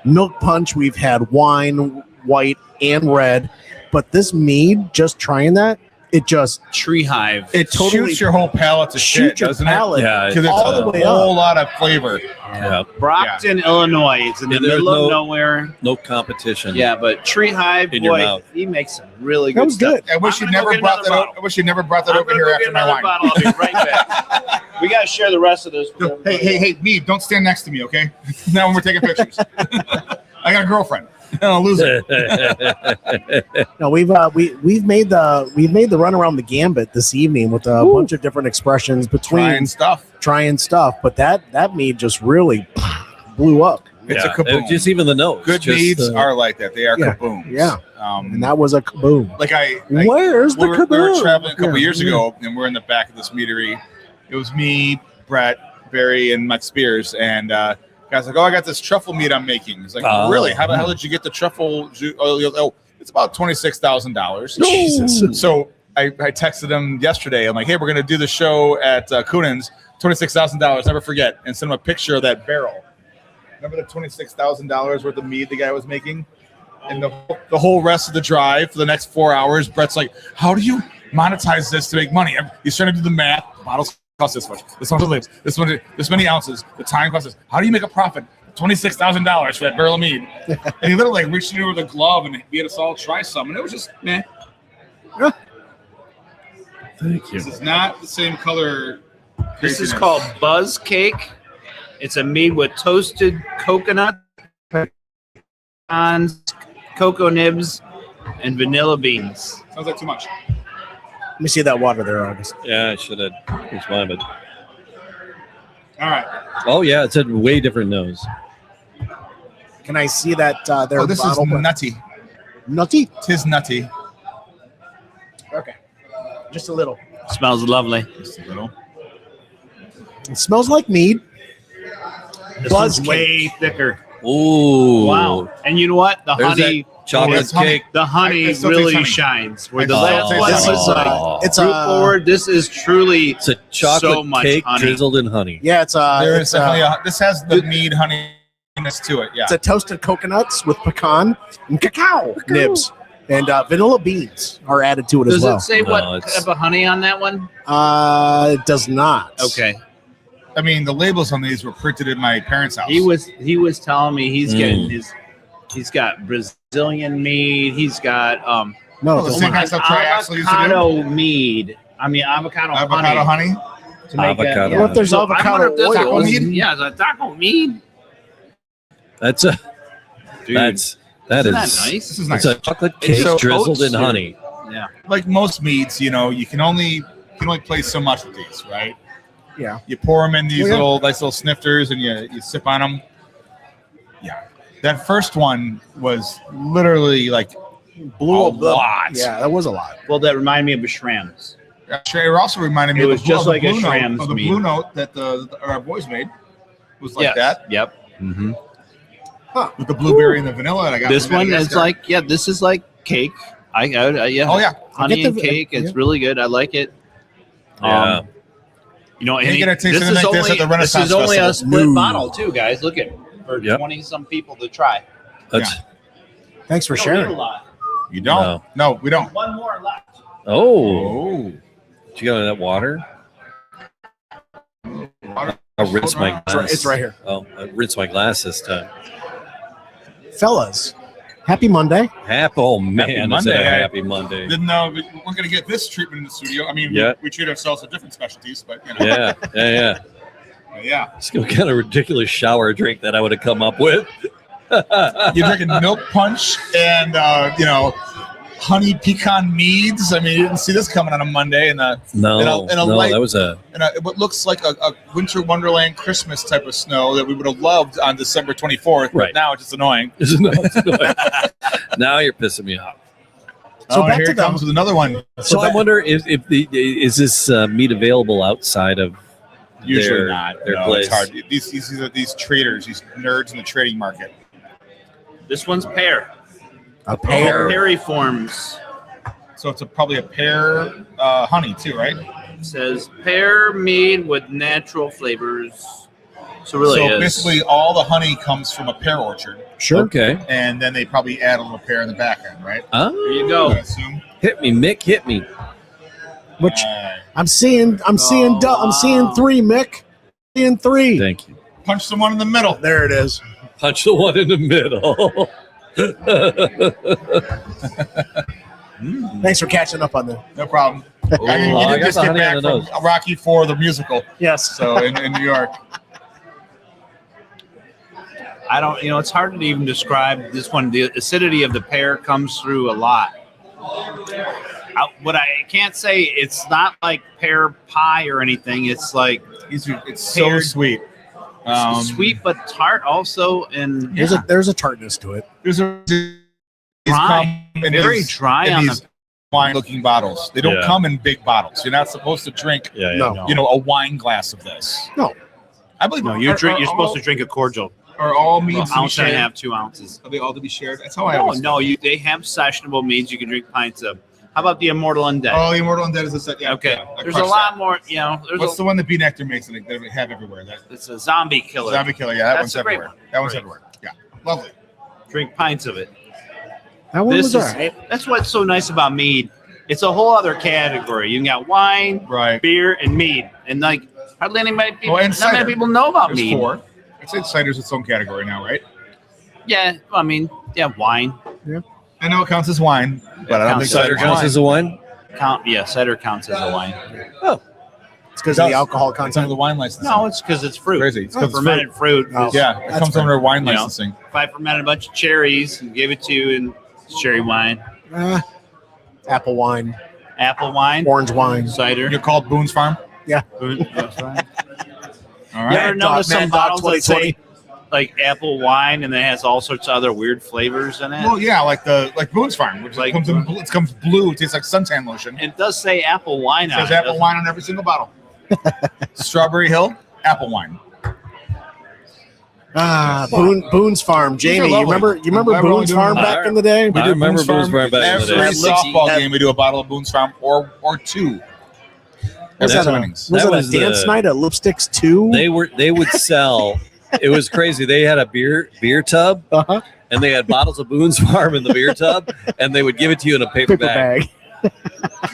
Speaker 4: milk punch, we've had wine, white and red, but this mead, just trying that, it just
Speaker 5: Tree Hive.
Speaker 3: It
Speaker 4: totally
Speaker 3: shoots your whole palate to shit,
Speaker 4: shoots your
Speaker 3: doesn't
Speaker 4: palate
Speaker 3: it?
Speaker 1: Yeah,
Speaker 3: Because it's
Speaker 4: all the
Speaker 3: a
Speaker 4: way
Speaker 3: whole
Speaker 4: up.
Speaker 3: lot of flavor.
Speaker 1: Yeah.
Speaker 5: Brockton, Illinois. It's in the
Speaker 1: Yeah, there's
Speaker 5: middle of
Speaker 1: no-
Speaker 5: nowhere.
Speaker 1: No competition.
Speaker 5: Yeah, but Tree Hive,
Speaker 1: In your
Speaker 5: boy,
Speaker 1: mouth.
Speaker 5: he makes some really
Speaker 4: That
Speaker 5: good
Speaker 4: was
Speaker 5: stuff.
Speaker 4: good.
Speaker 3: I wish
Speaker 5: I'm
Speaker 3: you
Speaker 5: gonna go
Speaker 3: never
Speaker 5: get
Speaker 3: brought that
Speaker 5: another
Speaker 3: over.
Speaker 5: bottle.
Speaker 3: I wish you never brought that
Speaker 5: I'm
Speaker 3: over
Speaker 5: gonna
Speaker 3: here
Speaker 5: go
Speaker 3: after
Speaker 5: get
Speaker 3: my
Speaker 5: another
Speaker 3: wine.
Speaker 5: bottle. I'll be right back. We got to share the rest of this. with everybody
Speaker 3: Hey,
Speaker 5: else.
Speaker 3: me, don't stand next to me, okay? Now when we're taking pictures. I got a girlfriend. I'll lose it.
Speaker 4: No, we've made the run around the gambit this evening with a bunch of different expressions between
Speaker 3: Trying stuff.
Speaker 4: stuff, but that mead just really blew up,
Speaker 3: It's
Speaker 1: Yeah,
Speaker 3: a kaboom.
Speaker 1: just even the nose.
Speaker 3: Good
Speaker 1: just,
Speaker 3: meads are like that. They are
Speaker 4: yeah,
Speaker 3: kabooms.
Speaker 4: yeah.
Speaker 3: Um,
Speaker 4: and that was a kaboom.
Speaker 3: like
Speaker 4: Where's the
Speaker 3: we
Speaker 4: kaboom?
Speaker 3: were traveling a couple
Speaker 4: Yeah,
Speaker 3: years
Speaker 4: yeah.
Speaker 3: ago, and we're in the back of this meadery. It was me, Brett, Barry, and Mike Spears, and guys like, "Oh, I got this truffle meat I'm making." It's like,
Speaker 1: Oh.
Speaker 3: "Really? How the hell did you get the truffle?" Oh, it's about $26,000.
Speaker 4: Jesus.
Speaker 3: So I texted him yesterday. I'm like, "Hey, we're gonna do the show at Kuhnhenn's. $26,000. Never forget." And send him a picture of that barrel. Remember the $26,000 worth of mead the guy was making? And the whole rest of the drive for the next 4 hours, Brett's like, "How do you monetize this to make money?" He's trying to do the math. Bottles cost this much. This much lives. This many ounces. The time costs this. How do you make a profit? $26,000 for that barrel of mead. And he literally like reached in with a glove and he had us all try some, and it was just, man,
Speaker 1: Thank you.
Speaker 3: this is not the same color.
Speaker 5: This is
Speaker 3: craziness.
Speaker 5: called Buzz Cake. It's a mead with toasted coconut, pecans, cocoa nibs, and vanilla beans.
Speaker 3: Sounds like too much.
Speaker 4: Let me see that water there, August.
Speaker 1: Yeah, I should have. It's mine, but
Speaker 3: All right.
Speaker 1: oh yeah, it's a way different nose.
Speaker 4: Can I see that their
Speaker 3: Oh, this is
Speaker 4: bottle?
Speaker 3: nutty.
Speaker 4: Nutty.
Speaker 3: Tis nutty.
Speaker 4: Okay, just a little.
Speaker 5: Smells lovely.
Speaker 3: Just a little.
Speaker 4: It smells like mead.
Speaker 5: This
Speaker 4: Buzz
Speaker 5: one's way thicker.
Speaker 1: Ooh,
Speaker 5: Wow. And you know what? The
Speaker 1: There's
Speaker 5: honey,
Speaker 1: that chocolate
Speaker 3: that's honey.
Speaker 1: cake.
Speaker 5: the honey
Speaker 3: I still
Speaker 5: really
Speaker 3: taste honey.
Speaker 5: shines. Where
Speaker 3: I
Speaker 5: the
Speaker 3: still
Speaker 5: last
Speaker 3: taste
Speaker 5: one
Speaker 3: honey.
Speaker 5: was like
Speaker 4: It's
Speaker 5: fruit
Speaker 4: a
Speaker 5: forward. This is truly
Speaker 1: It's a chocolate
Speaker 5: so much
Speaker 1: cake
Speaker 5: honey.
Speaker 1: drizzled in honey.
Speaker 4: yeah. It's
Speaker 3: There
Speaker 4: it's
Speaker 3: is definitely this has the mead honeyness to it. Yeah.
Speaker 4: it's a toasted coconuts with pecan and cacao nibs, and vanilla beans are added to it
Speaker 5: Does
Speaker 4: as well.
Speaker 5: it say
Speaker 1: No,
Speaker 5: what
Speaker 1: it's-
Speaker 5: type of honey on that one?
Speaker 4: It does not.
Speaker 5: Okay.
Speaker 3: I mean, the labels on these were printed in my parents' house.
Speaker 5: He was telling me he's
Speaker 1: Mm.
Speaker 5: getting he's got Brazilian mead. He's got
Speaker 4: No,
Speaker 3: Oh,
Speaker 4: it
Speaker 3: the
Speaker 4: does
Speaker 3: same
Speaker 4: not.
Speaker 3: kind of stuff Trey Axel used to do?
Speaker 5: avocado mead. I mean avocado
Speaker 3: avocado
Speaker 5: honey.
Speaker 3: honey.
Speaker 5: To make
Speaker 1: Avocado.
Speaker 5: it.
Speaker 4: What if there's
Speaker 5: So I
Speaker 4: avocado
Speaker 5: wonder if this
Speaker 3: oil?
Speaker 5: is-
Speaker 3: mead?
Speaker 5: Yeah, it's a taco mead.
Speaker 1: That's a
Speaker 5: Dude,
Speaker 1: that
Speaker 5: isn't
Speaker 1: is
Speaker 5: that nice?
Speaker 3: This is nice.
Speaker 1: It's a chocolate
Speaker 5: It's
Speaker 1: cake
Speaker 5: so
Speaker 1: drizzled in
Speaker 5: toasted.
Speaker 1: honey.
Speaker 5: Yeah.
Speaker 3: Like most meads, you know, you can only play so much with these, right?
Speaker 4: Yeah.
Speaker 3: You pour them in these
Speaker 4: Oh, yeah.
Speaker 3: little nice little snifters, and you sip on them. Yeah, that first one was literally like
Speaker 4: Blew
Speaker 3: a
Speaker 4: up the-
Speaker 3: lot.
Speaker 4: Yeah, that was a lot.
Speaker 5: Well, that reminded me of a Shram's.
Speaker 3: Trey also reminded me
Speaker 5: It
Speaker 3: of
Speaker 5: was
Speaker 3: the,
Speaker 5: just
Speaker 3: of the
Speaker 5: like a
Speaker 3: blue note,
Speaker 5: Schramm's
Speaker 3: of the
Speaker 5: mead.
Speaker 3: blue note that our boys made. It was like
Speaker 5: Yes.
Speaker 3: that
Speaker 5: Yep.
Speaker 1: Mm-hmm.
Speaker 3: with the blueberry and the vanilla that I got.
Speaker 5: This
Speaker 3: from
Speaker 5: one is
Speaker 3: Madagascar.
Speaker 5: like this is like cake. Yeah.
Speaker 3: Oh yeah,
Speaker 5: Honey
Speaker 4: get
Speaker 5: and
Speaker 4: the-
Speaker 5: cake. It's
Speaker 4: yeah.
Speaker 5: really good. I like it.
Speaker 1: Yeah.
Speaker 5: You know,
Speaker 3: You ain't
Speaker 5: and
Speaker 3: gonna taste
Speaker 5: this
Speaker 3: anything
Speaker 5: is
Speaker 3: like this
Speaker 5: only
Speaker 3: at the Renaissance
Speaker 5: this is only a
Speaker 3: Festival.
Speaker 5: split
Speaker 4: No.
Speaker 5: bottle too, guys. Look at for
Speaker 1: Yep.
Speaker 5: 20 some people to try.
Speaker 1: That's
Speaker 4: Thanks for
Speaker 5: We don't need a
Speaker 4: sharing.
Speaker 5: lot.
Speaker 3: you don't. No, we don't.
Speaker 5: One more left.
Speaker 1: oh.
Speaker 3: Oh,
Speaker 1: Did you get that water? I'll rinse my glass.
Speaker 4: It's right here.
Speaker 1: Oh, I rinse my glass this time.
Speaker 4: Fellas, happy Monday.
Speaker 1: Oh man, is it a
Speaker 3: Monday.
Speaker 1: happy Monday?
Speaker 3: Didn't know we weren't gonna get this treatment in the studio. I mean,
Speaker 1: Yeah.
Speaker 3: we treat ourselves to different specialties, but you know,
Speaker 1: Yeah.
Speaker 3: yeah.
Speaker 1: It's what kind of ridiculous shower drink that I would have come up with.
Speaker 3: You're drinking milk punch and honey pecan meads. I mean, you didn't see this coming on a Monday, and
Speaker 1: No,
Speaker 3: in a
Speaker 1: no,
Speaker 3: light-
Speaker 1: that was a
Speaker 3: what looks like a winter wonderland Christmas type of snow that we would have loved on December 24th. But
Speaker 1: Right.
Speaker 3: now it's just annoying.
Speaker 1: now you're pissing me off.
Speaker 4: So
Speaker 3: Oh,
Speaker 4: back
Speaker 3: here
Speaker 4: to
Speaker 3: it comes with another one.
Speaker 1: So I wonder if is this meat available outside of
Speaker 3: Usually
Speaker 1: their,
Speaker 3: not.
Speaker 1: their
Speaker 3: No,
Speaker 1: place?
Speaker 3: it's hard. These traders, these nerds in the trading market.
Speaker 5: This one's pear.
Speaker 4: A pear.
Speaker 5: Perry forms.
Speaker 3: So it's probably a pear honey too, right?
Speaker 5: It says pear mead with natural flavors. So really,
Speaker 3: So
Speaker 5: is.
Speaker 3: basically, all the honey comes from a pear orchard,
Speaker 4: Sure.
Speaker 1: Okay.
Speaker 3: and then they probably add a little pear in the back end, right?
Speaker 5: There you
Speaker 3: I
Speaker 5: go.
Speaker 3: would assume.
Speaker 1: Hit me, Mick. Hit me.
Speaker 4: Which
Speaker 3: Alright.
Speaker 4: I'm seeing
Speaker 5: wow.
Speaker 4: 3, Mick. Seeing 3.
Speaker 1: Thank you.
Speaker 3: Punch someone in the middle.
Speaker 4: There it is.
Speaker 1: Punch the one in the middle.
Speaker 4: Thanks for catching up on that.
Speaker 3: No problem.
Speaker 1: Oh,
Speaker 3: I mean,
Speaker 1: I
Speaker 3: you did
Speaker 1: got
Speaker 3: just
Speaker 1: the
Speaker 3: get
Speaker 1: honey
Speaker 3: back
Speaker 1: on the
Speaker 3: from
Speaker 1: nose.
Speaker 3: Rocky IV, the musical,
Speaker 4: Yes.
Speaker 3: so in New York.
Speaker 5: I don't, it's hard to even describe this one. The acidity of the pear comes through a lot. What I can't say, it's not like pear pie or anything. It's like
Speaker 3: It's so
Speaker 5: Pear-
Speaker 3: sweet.
Speaker 5: sweet but tart also, and
Speaker 4: There's a tartness to it.
Speaker 3: There's a
Speaker 5: dry, very dry on the.
Speaker 3: wine-looking bottles. They don't
Speaker 1: Yeah.
Speaker 3: come in big bottles. You're not supposed to drink,
Speaker 1: Yeah, yeah.
Speaker 4: No.
Speaker 3: a wine glass of this.
Speaker 4: No.
Speaker 3: I believe
Speaker 5: No, you're supposed to drink a cordial.
Speaker 3: Are all
Speaker 5: An
Speaker 3: meads to be
Speaker 5: ounce and a
Speaker 3: shared?
Speaker 5: half, 2 ounces.
Speaker 3: Are they all to be shared? That's how I
Speaker 5: No,
Speaker 3: always.
Speaker 5: no, they have sessionable meads you can drink pints of. How about the Immortal Undead?
Speaker 3: Oh, the Immortal Undead is a set. Yeah,
Speaker 5: Okay,
Speaker 3: yeah, I
Speaker 5: there's a
Speaker 3: crushed
Speaker 5: lot
Speaker 3: that.
Speaker 5: more.
Speaker 3: What's the one that B Nectar makes that they have everywhere? That
Speaker 5: It's a zombie killer.
Speaker 3: Zombie Killer. Yeah, that
Speaker 5: That's
Speaker 3: one's
Speaker 5: a great
Speaker 3: everywhere.
Speaker 5: one.
Speaker 3: That one's
Speaker 5: Great.
Speaker 3: everywhere. Yeah, lovely.
Speaker 5: Drink pints of it.
Speaker 4: That one
Speaker 5: This
Speaker 4: was
Speaker 5: is
Speaker 4: all right.
Speaker 5: that's what's so nice about mead. It's a whole other category. You got wine,
Speaker 3: Right.
Speaker 5: beer, and mead, and like hardly anybody people,
Speaker 3: Oh, and
Speaker 5: not many
Speaker 3: cider.
Speaker 5: people know about
Speaker 3: There's
Speaker 5: mead.
Speaker 3: 4. I'd say cider's its own category now, right?
Speaker 5: Yeah, I mean, yeah, wine.
Speaker 3: I know it counts as wine, but I don't think
Speaker 1: Cider
Speaker 3: cider's
Speaker 1: counts
Speaker 3: wine.
Speaker 1: as a wine.
Speaker 5: Cider counts as a wine.
Speaker 4: It's because of the alcohol
Speaker 3: It's under
Speaker 4: content.
Speaker 3: the wine licensing.
Speaker 5: No, it's because it's fruit.
Speaker 3: Crazy. It's
Speaker 4: Oh,
Speaker 3: because
Speaker 5: Fermented fruit.
Speaker 4: Oh.
Speaker 3: yeah, it
Speaker 4: That's
Speaker 3: comes
Speaker 4: fair.
Speaker 3: under wine
Speaker 5: You know.
Speaker 3: licensing.
Speaker 5: If I fermented a bunch of cherries and gave it to you in cherry wine,
Speaker 4: Apple wine,
Speaker 5: apple wine,
Speaker 4: orange wine.
Speaker 5: cider.
Speaker 3: You're called Boone's Farm.
Speaker 5: That's right.
Speaker 3: All
Speaker 5: You
Speaker 3: right.
Speaker 5: ever notice some
Speaker 4: Mad Dog
Speaker 5: bottles that
Speaker 4: 2020?
Speaker 5: say like apple wine and then it has all sorts of other weird flavors in it?
Speaker 3: Well, yeah, like Boone's Farm, which
Speaker 5: Like-
Speaker 3: comes in blue. It comes blue. It tastes like suntan lotion.
Speaker 5: It does say apple wine
Speaker 3: It
Speaker 5: on
Speaker 3: says
Speaker 5: it.
Speaker 3: apple
Speaker 5: doesn't
Speaker 3: wine on every single bottle. Strawberry Hill, apple wine.
Speaker 4: Boone's Farm.
Speaker 3: These are
Speaker 4: Jamie, you
Speaker 3: lovely.
Speaker 4: remember
Speaker 3: I'm glad we're
Speaker 4: Boone's
Speaker 3: doing
Speaker 4: Farm
Speaker 3: that.
Speaker 4: back in the day?
Speaker 1: I remember Boone's Farm back in the
Speaker 3: Every
Speaker 1: day.
Speaker 3: softball
Speaker 4: That-
Speaker 3: game, we do a bottle of Boone's Farm or 2.
Speaker 4: Was
Speaker 1: That's
Speaker 4: that a,
Speaker 3: winnings.
Speaker 4: was
Speaker 1: That
Speaker 4: that
Speaker 1: was
Speaker 4: a dance
Speaker 1: the-
Speaker 4: night at Lipsticks 2?
Speaker 1: They would sell. It was crazy. They had a beer tub,
Speaker 4: Uh-huh.
Speaker 1: and they had bottles of Boone's Farm in the beer tub, and they would give it to you in a paper
Speaker 4: Paper
Speaker 1: bag.
Speaker 4: bag.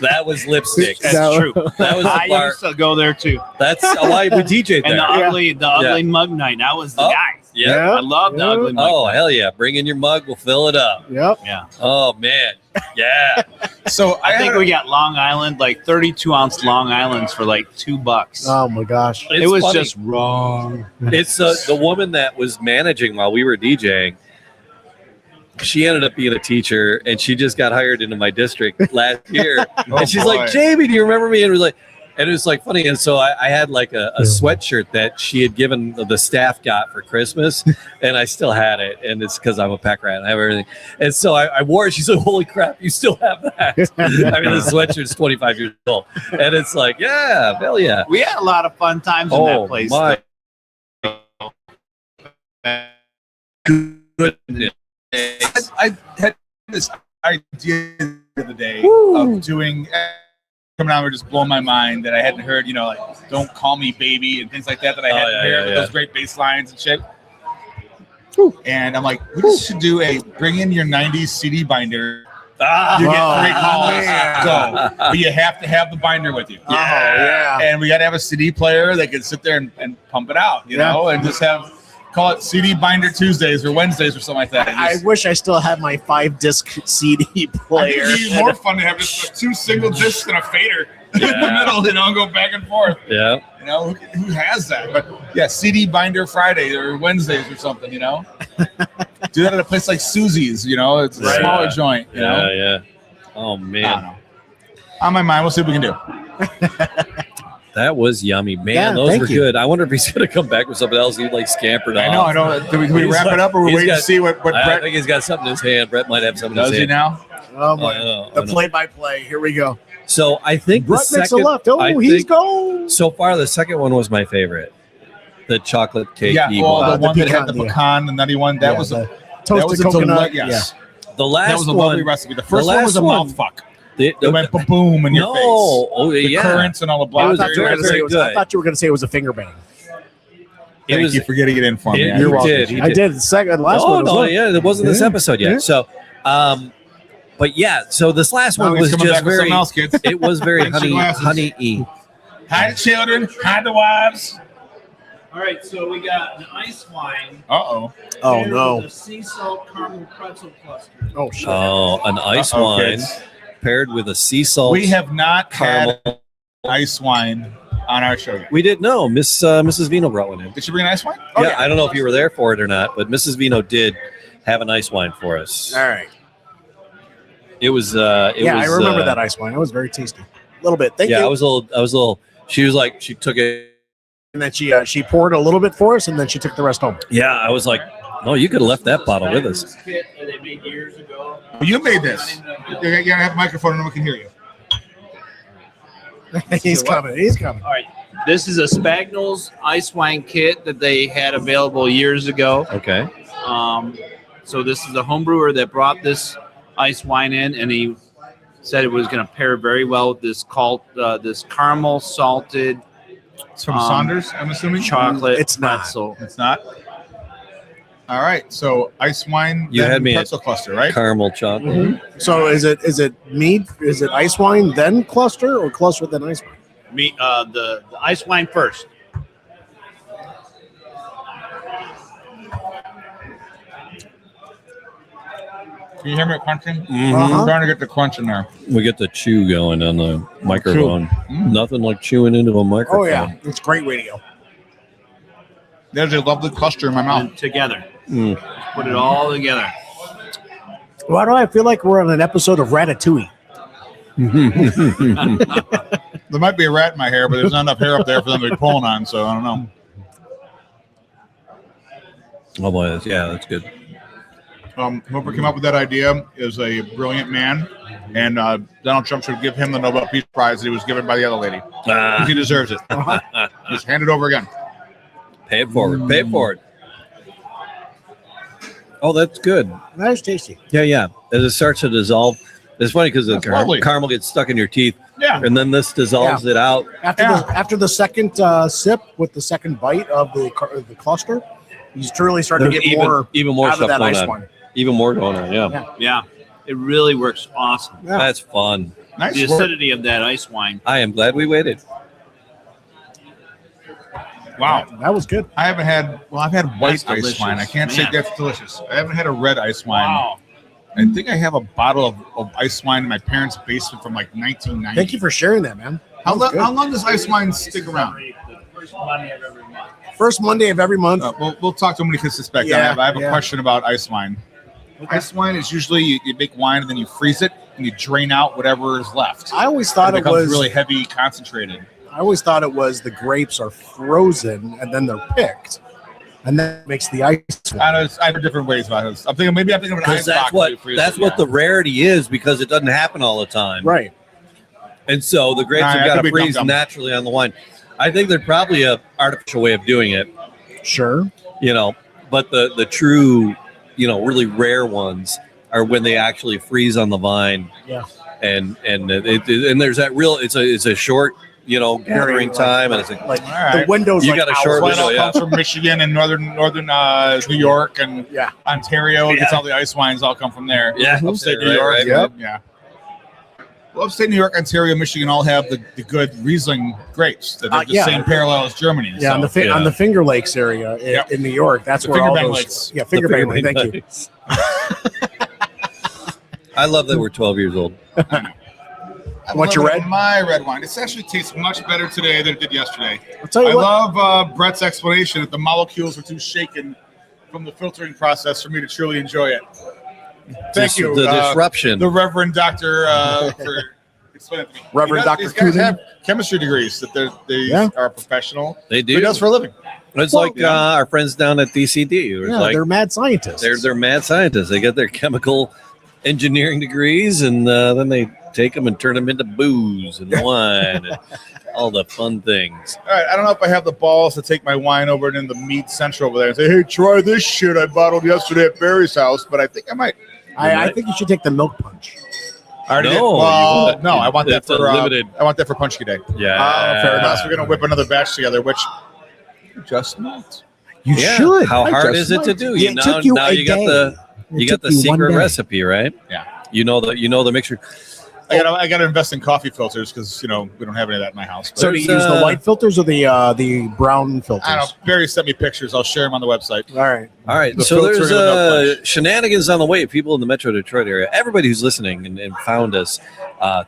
Speaker 1: That was lipstick.
Speaker 5: That's
Speaker 4: That-
Speaker 5: true.
Speaker 1: That was the
Speaker 5: I
Speaker 1: bar.
Speaker 5: used to go there too.
Speaker 1: That's why we DJ'd
Speaker 5: And
Speaker 1: there.
Speaker 5: the ugly mug night. That was the
Speaker 1: Oh,
Speaker 5: guy.
Speaker 1: Yeah.
Speaker 5: I love the ugly mug.
Speaker 1: Oh hell yeah! Bring in your mug. We'll fill it up.
Speaker 4: Yep.
Speaker 5: Yeah.
Speaker 1: Oh man. Yeah.
Speaker 3: So
Speaker 5: I think we got Long Island, like 32-ounce Long Islands for like $2.
Speaker 4: Oh my gosh.
Speaker 5: it
Speaker 1: It's
Speaker 5: was
Speaker 1: funny.
Speaker 5: just wrong.
Speaker 1: It's the woman that was managing while we were DJing. She ended up being a teacher, and she just got hired into my district last year. And she's
Speaker 3: boy.
Speaker 1: like, "Jamie, do you remember me?" And it was like funny. And so I had like a sweatshirt that she had given the staff got for Christmas, and I still had it. And it's because I'm a pack rat. I have everything. And so I wore it. She's like, "Holy crap, you still have that?" I mean, the sweatshirt's 25 years old, and it's like, yeah, hell yeah.
Speaker 5: We had a lot of fun times in
Speaker 1: Oh
Speaker 5: that place.
Speaker 1: my goodness.
Speaker 3: I had this idea the other day
Speaker 4: Woo.
Speaker 3: of doing coming out and just blowing my mind that I hadn't heard, like "Don't Call Me Baby" and things like that I
Speaker 1: Oh,
Speaker 3: hadn't
Speaker 1: yeah,
Speaker 3: heard
Speaker 1: yeah,
Speaker 3: with
Speaker 1: yeah.
Speaker 3: those great bass lines and shit.
Speaker 4: Woo.
Speaker 3: And I'm like, we just should do a bring in your 90s CD binder.
Speaker 1: Ah,
Speaker 3: You
Speaker 4: Oh,
Speaker 3: get 3 calls,
Speaker 4: man.
Speaker 3: go. But you have to have the binder with you.
Speaker 4: Oh, yeah.
Speaker 3: And we got to have a CD player that can sit there and pump it out,
Speaker 4: Yeah.
Speaker 3: and just call it CD Binder Tuesdays or Wednesdays or something like that.
Speaker 4: I wish I still had my 5-disc CD player.
Speaker 3: It'd be more fun to have just 2 single discs and a fader in the
Speaker 1: Yeah.
Speaker 3: middle, and go back and forth.
Speaker 1: yeah.
Speaker 3: Who has that? But yeah, CD Binder Friday or Wednesdays or something. Do that at a place like Susie's. It's a
Speaker 1: Right.
Speaker 3: smaller joint. You know?
Speaker 1: Yeah. Oh
Speaker 3: I don't
Speaker 1: man,
Speaker 3: know. On my mind, we'll see what we can do.
Speaker 1: that was yummy, man.
Speaker 4: Yeah,
Speaker 1: Those
Speaker 4: thank
Speaker 1: were
Speaker 4: you.
Speaker 1: good. I wonder if he's gonna come back with something else. He like scampered off.
Speaker 3: I know. Do we
Speaker 1: He's
Speaker 3: wrap
Speaker 1: like-
Speaker 3: it up, or we're
Speaker 1: he's
Speaker 3: waiting
Speaker 1: got-
Speaker 3: to see what
Speaker 1: I
Speaker 3: Brett
Speaker 1: think he's got something in his hand. Brett might have something in
Speaker 3: does?
Speaker 1: his
Speaker 3: He
Speaker 1: hand.
Speaker 3: now?
Speaker 4: Oh my!
Speaker 1: I know.
Speaker 4: The play-by-play. Here we go.
Speaker 1: So I think the
Speaker 4: Brett makes a
Speaker 1: second.
Speaker 4: left. Oh,
Speaker 1: I
Speaker 4: he's
Speaker 1: think-
Speaker 4: gone.
Speaker 1: So far, the second one was my favorite. The chocolate cake.
Speaker 3: Yeah. Well,
Speaker 1: one.
Speaker 3: the
Speaker 4: the
Speaker 3: one that had the
Speaker 4: pecan, yeah.
Speaker 3: pecan, the nutty one. That
Speaker 4: Yeah,
Speaker 3: was
Speaker 4: the
Speaker 3: a
Speaker 4: toasted coconut.
Speaker 3: Yes.
Speaker 1: The last
Speaker 3: That was a
Speaker 1: one.
Speaker 3: lovely recipe. The first one
Speaker 1: last
Speaker 3: was a
Speaker 1: one-
Speaker 3: mouth fuck.
Speaker 1: The-
Speaker 3: It went boom in your face.
Speaker 1: oh
Speaker 3: The
Speaker 1: yeah.
Speaker 3: currents and all the
Speaker 1: It was
Speaker 3: blackberry.
Speaker 1: very, very good.
Speaker 4: I thought you were going to say it was a finger bang.
Speaker 1: It
Speaker 3: Thank
Speaker 1: was.
Speaker 3: you for getting it in for me.
Speaker 1: It-
Speaker 3: I
Speaker 1: you
Speaker 3: appreciate
Speaker 1: did.
Speaker 3: it.
Speaker 1: You
Speaker 4: I did. The last one.
Speaker 1: no, yeah, it wasn't this
Speaker 4: Yeah.
Speaker 1: episode yet.
Speaker 4: Yeah.
Speaker 1: So, but yeah, so this last
Speaker 3: Now
Speaker 1: one
Speaker 3: he's
Speaker 1: was
Speaker 3: coming
Speaker 1: just
Speaker 3: back with
Speaker 1: very.
Speaker 3: something else, kids.
Speaker 1: It was very
Speaker 3: Rinse your glasses.
Speaker 1: honey-y.
Speaker 3: Hide the children, hide the wives.
Speaker 5: All right, so we got an ice wine.
Speaker 3: Uh-oh.
Speaker 4: Oh
Speaker 5: paired
Speaker 4: no.
Speaker 5: with a sea salt caramel pretzel cluster.
Speaker 4: Oh shit.
Speaker 1: Oh, an ice
Speaker 3: Uh-oh,
Speaker 1: wine
Speaker 3: kids.
Speaker 1: paired with a sea salt.
Speaker 3: We have not had
Speaker 1: caramel.
Speaker 3: ice wine on our show yet.
Speaker 1: We didn't know. Mrs. Vino brought one in.
Speaker 3: Did she bring an ice wine?
Speaker 1: Yeah, I don't know if you were there for it or not, but Mrs. Vino did have an ice wine for us.
Speaker 4: All right.
Speaker 1: It was.
Speaker 4: I remember that ice wine. It was very tasty. A little bit. Thank you.
Speaker 1: I was a little. She was like, she took it.
Speaker 4: And then she poured a little bit for us, and then she took the rest home.
Speaker 1: Yeah, I was like, no, you could have left that bottle with us.
Speaker 5: This kit that they made years ago.
Speaker 3: You made this. You gotta have a microphone and we can hear you.
Speaker 4: He's coming. He's coming.
Speaker 5: All right, this is a Spagnol's ice wine kit that they had available years ago.
Speaker 1: Okay.
Speaker 5: So this is a home brewer that brought this ice wine in, and he said it was going to pair very well with this this caramel salted
Speaker 3: It's from Saunders, I'm assuming.
Speaker 5: chocolate
Speaker 4: It's not.
Speaker 5: pretzel.
Speaker 3: It's not. All right, so ice wine,
Speaker 1: You
Speaker 3: then
Speaker 1: had me at
Speaker 3: pretzel cluster, right?
Speaker 1: Caramel chocolate.
Speaker 4: So is it mead? Is it ice wine then cluster, or cluster then ice wine?
Speaker 5: The ice wine first.
Speaker 3: Can you hear me crunching?
Speaker 1: Mhm.
Speaker 3: I'm trying to get the crunch in there.
Speaker 1: We get the chew going on the microphone. Nothing like chewing into a microphone.
Speaker 4: Oh yeah, it's great radio.
Speaker 3: There's a lovely cluster in my mouth.
Speaker 5: And together.
Speaker 1: Mm.
Speaker 5: Put it all together.
Speaker 4: Why do I feel like we're on an episode of Ratatouille?
Speaker 3: There might be a rat in my hair, but there's not enough hair up there for them to be pulling on, so I don't know.
Speaker 1: Oh boy, that's good.
Speaker 3: Whoever came up with that idea is a brilliant man, and Donald Trump should give him the Nobel Peace Prize that he was given by the other lady. He deserves it. Just hand it over again.
Speaker 1: Pay it forward. Pay it forward. Oh, that's good.
Speaker 4: That is tasty.
Speaker 1: Yeah. As it starts to dissolve, it's funny because the
Speaker 3: That's lovely.
Speaker 1: caramel gets stuck in your teeth,
Speaker 3: Yeah.
Speaker 1: and then this dissolves it out.
Speaker 4: After the second sip with the second bite of the cluster, you truly start to
Speaker 1: There's
Speaker 4: get more
Speaker 1: even more
Speaker 4: out of
Speaker 1: stuff
Speaker 4: that
Speaker 1: going
Speaker 4: ice
Speaker 1: on.
Speaker 4: wine.
Speaker 1: Even more going on. Yeah.
Speaker 5: Yeah, it really works awesome.
Speaker 4: Yeah.
Speaker 1: That's fun.
Speaker 3: Nice
Speaker 5: The
Speaker 3: work.
Speaker 5: acidity of that ice wine.
Speaker 1: I am glad we waited.
Speaker 3: Wow.
Speaker 4: That was good.
Speaker 3: I've had white
Speaker 5: That's
Speaker 3: ice
Speaker 5: delicious.
Speaker 3: wine. I can't say
Speaker 5: Man.
Speaker 3: that's delicious. I haven't had a red ice wine.
Speaker 5: Wow.
Speaker 3: I think I have a bottle of ice wine in my parents' basement from like 1990.
Speaker 4: Thank you for sharing that, man.
Speaker 3: How,
Speaker 4: That was good.
Speaker 3: how long does ice wine stick around?
Speaker 5: The first Monday of every month.
Speaker 4: First Monday of every month.
Speaker 3: We'll talk to him when he gets this back.
Speaker 4: Yeah,
Speaker 3: I have a
Speaker 4: yeah.
Speaker 3: question about ice wine. Ice wine is usually you make wine and then you freeze it and you drain out whatever is left.
Speaker 4: I always thought
Speaker 3: it
Speaker 4: it
Speaker 3: becomes
Speaker 4: was
Speaker 3: really heavy, concentrated.
Speaker 4: I always thought it was the grapes are frozen and then they're picked, and that makes the ice wine.
Speaker 3: I have different ways about it. I'm thinking of an
Speaker 1: Because
Speaker 3: ice
Speaker 1: that's
Speaker 3: box
Speaker 1: what
Speaker 3: you freeze
Speaker 1: that's
Speaker 3: it,
Speaker 1: what
Speaker 3: yeah.
Speaker 1: the rarity is, because it doesn't happen all the time.
Speaker 4: Right.
Speaker 1: And so the grapes
Speaker 3: Nah,
Speaker 1: have
Speaker 3: that
Speaker 1: got
Speaker 3: could
Speaker 1: to
Speaker 3: be
Speaker 1: freeze
Speaker 3: dumb.
Speaker 1: naturally on the wine. I think there's probably a artificial way of doing it,
Speaker 4: Sure.
Speaker 1: but the true, really rare ones are when they actually freeze on the vine.
Speaker 4: Yeah.
Speaker 1: And there's that real. It's a short, gathering time, and it's like,
Speaker 4: Like
Speaker 3: All right.
Speaker 4: the windows.
Speaker 1: You
Speaker 4: like
Speaker 1: got a
Speaker 4: hours.
Speaker 1: short
Speaker 3: That's why it all
Speaker 1: window, yeah.
Speaker 3: comes from Michigan and northern New York and
Speaker 4: Yeah.
Speaker 3: Ontario. It gets all the ice wines all come from there.
Speaker 1: Yeah,
Speaker 3: Upstate
Speaker 1: right,
Speaker 3: New York.
Speaker 1: right.
Speaker 4: Yep.
Speaker 3: Yeah. Well, upstate New York, Ontario, Michigan all have the good Riesling grapes that are the
Speaker 4: Yeah.
Speaker 3: same parallel as Germany.
Speaker 4: Yeah, on
Speaker 3: so.
Speaker 4: the on the Finger Lakes area
Speaker 3: Yep.
Speaker 4: in New York. That's
Speaker 3: The
Speaker 4: where all
Speaker 3: Finger Bang
Speaker 4: those.
Speaker 3: Lakes.
Speaker 4: Yeah, Finger Bang. Lake,
Speaker 1: Bang
Speaker 4: Thank you.
Speaker 1: Lakes. I love that we're 12 years old.
Speaker 3: I
Speaker 4: Want your
Speaker 3: love
Speaker 4: red?
Speaker 3: My red wine. It actually tastes much better today than it did yesterday.
Speaker 4: I'll tell you
Speaker 3: I
Speaker 4: what.
Speaker 3: love Brett's explanation that the molecules are too shaken from the filtering process for me to truly enjoy it. Thank you,
Speaker 1: The disruption.
Speaker 3: the Reverend Doctor, for explaining it to me.
Speaker 4: Reverend Dr.
Speaker 3: These guys
Speaker 4: Kuhnhenn.
Speaker 3: have chemistry degrees that they
Speaker 4: Yeah.
Speaker 3: are professional.
Speaker 1: They do.
Speaker 3: Who does for a living?
Speaker 1: It's
Speaker 3: Well,
Speaker 1: like
Speaker 3: yeah.
Speaker 1: our friends down at DCD. It's
Speaker 4: Yeah,
Speaker 1: like
Speaker 4: they're mad scientists.
Speaker 1: they're mad scientists. They get their chemical engineering degrees, and then they take them and turn them into booze and wine and all the fun things.
Speaker 3: All right, I don't know if I have the balls to take my wine over in the Mead Central over there and say, "Hey, try this shit I bottled yesterday at Barry's house," but I think I might.
Speaker 4: I think you should take the milk punch.
Speaker 3: I already
Speaker 1: No,
Speaker 3: did.
Speaker 1: you
Speaker 3: Well,
Speaker 1: want-
Speaker 3: no, I want that
Speaker 1: it's a
Speaker 3: for
Speaker 1: limited.
Speaker 3: I want that for Punchki Day.
Speaker 1: Yeah,
Speaker 3: Fair enough. We're gonna whip another batch together, which just not.
Speaker 4: You
Speaker 1: Yeah.
Speaker 4: should.
Speaker 1: How
Speaker 3: I
Speaker 1: hard
Speaker 3: just
Speaker 1: is it to
Speaker 4: might.
Speaker 1: do?
Speaker 4: It took you a
Speaker 1: you got
Speaker 4: day.
Speaker 1: the
Speaker 4: It
Speaker 1: you got
Speaker 4: took
Speaker 1: the
Speaker 4: you one
Speaker 1: secret
Speaker 4: day.
Speaker 1: recipe, right?
Speaker 3: Yeah.
Speaker 1: You know the mixture.
Speaker 3: I gotta invest in coffee filters because we don't have any of that in my house. But
Speaker 4: So do you
Speaker 1: There's,
Speaker 4: use the white filters or the brown filters?
Speaker 3: I don't know. Barry sent me pictures. I'll share them on the website.
Speaker 4: All right.
Speaker 1: All right,
Speaker 3: The
Speaker 1: so
Speaker 3: filtering
Speaker 1: there's
Speaker 3: of the milk punch.
Speaker 1: shenanigans on the way. People in the Metro Detroit area, everybody who's listening and found us,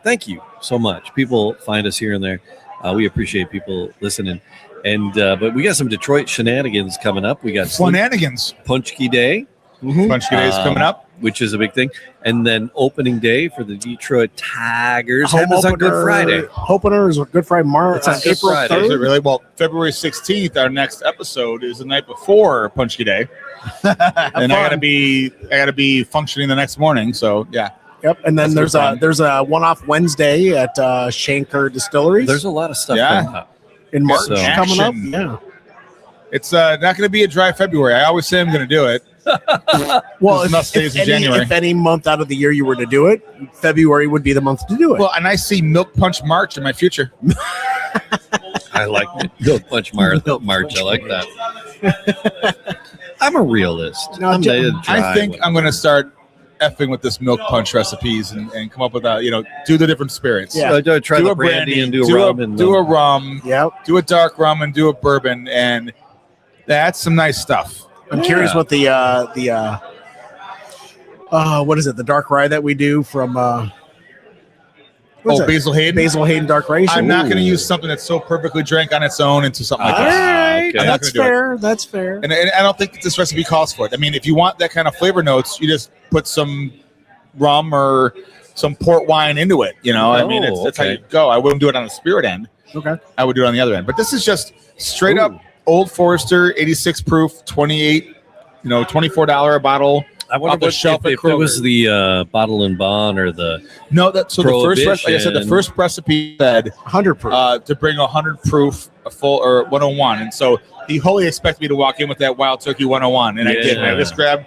Speaker 1: thank you so much. People find us here and there. We appreciate people listening. And but we got some Detroit shenanigans coming up. We got
Speaker 3: Flananigans.
Speaker 1: Punchki Day,
Speaker 3: Punchki Day is coming up.
Speaker 1: which is a big thing, and then opening day for the Detroit Tigers happens on Good Friday.
Speaker 4: Opener is Good Friday,
Speaker 1: It's on Good
Speaker 4: April
Speaker 1: Friday.
Speaker 3: Is it
Speaker 4: 3rd.
Speaker 3: really? Well, February 16th, our next episode is the night before Punchki Day, and I gotta be functioning the next morning. So yeah,
Speaker 4: Yep. And then
Speaker 3: That's good
Speaker 4: there's a one-off Wednesday at Shanker Distilleries
Speaker 1: There's a lot of stuff
Speaker 3: Yeah.
Speaker 1: coming up.
Speaker 4: in March
Speaker 1: so-
Speaker 4: coming up.
Speaker 3: Action.
Speaker 4: Yeah.
Speaker 3: it's not going to be a dry February. I always say I'm going to do it.
Speaker 4: Well,
Speaker 3: There's enough days in January.
Speaker 4: if any month out of the year you were to do it, February would be the month to do it.
Speaker 3: Well, and I see Milk Punch March in my future.
Speaker 1: I like it. Milk Punch March. I like that. I'm a realist.
Speaker 4: No,
Speaker 1: I'm
Speaker 4: Jim,
Speaker 1: not a dry
Speaker 3: I think
Speaker 1: one.
Speaker 3: I'm going to start effing with this Milk Punch recipes and come up with do the different spirits.
Speaker 4: Yeah.
Speaker 1: So I try
Speaker 3: Do
Speaker 1: the
Speaker 3: a
Speaker 1: brandy and do a
Speaker 3: do
Speaker 1: rum and
Speaker 3: do a rum,
Speaker 4: Yep.
Speaker 3: do a dark rum, and do a bourbon, and that's some nice stuff.
Speaker 4: I'm curious what the what is it? The dark rye that we do from what's that?
Speaker 3: Basil Hayden.
Speaker 4: Basil Hayden Dark Rye.
Speaker 3: I'm not going to
Speaker 1: Ooh.
Speaker 3: use something that's so perfectly drank on its own into something like
Speaker 4: All
Speaker 3: this.
Speaker 4: right,
Speaker 1: okay.
Speaker 3: I'm not
Speaker 4: that's
Speaker 3: gonna do it.
Speaker 4: fair. That's fair.
Speaker 3: And I don't think that this recipe calls for it. I mean, if you want that kind of flavor notes, you just put some rum or some port wine into it. I mean, that's how
Speaker 1: okay.
Speaker 3: you go. I wouldn't do it on the spirit end.
Speaker 4: Okay.
Speaker 3: I would do it on the other end. But this is just straight up Old Forester, 86 proof, 28, $24 a bottle.
Speaker 1: I
Speaker 3: off
Speaker 1: wonder
Speaker 3: the shelf at
Speaker 1: if it was
Speaker 3: Kroger.
Speaker 1: the bottle and bond or the
Speaker 3: No, the first recipe, like I said, the
Speaker 1: Prohibition.
Speaker 3: first recipe said
Speaker 4: 100 proof.
Speaker 3: to bring 100 proof, a full or 101, and so he wholly expected me to walk in with that Wild Turkey 101, and I did. And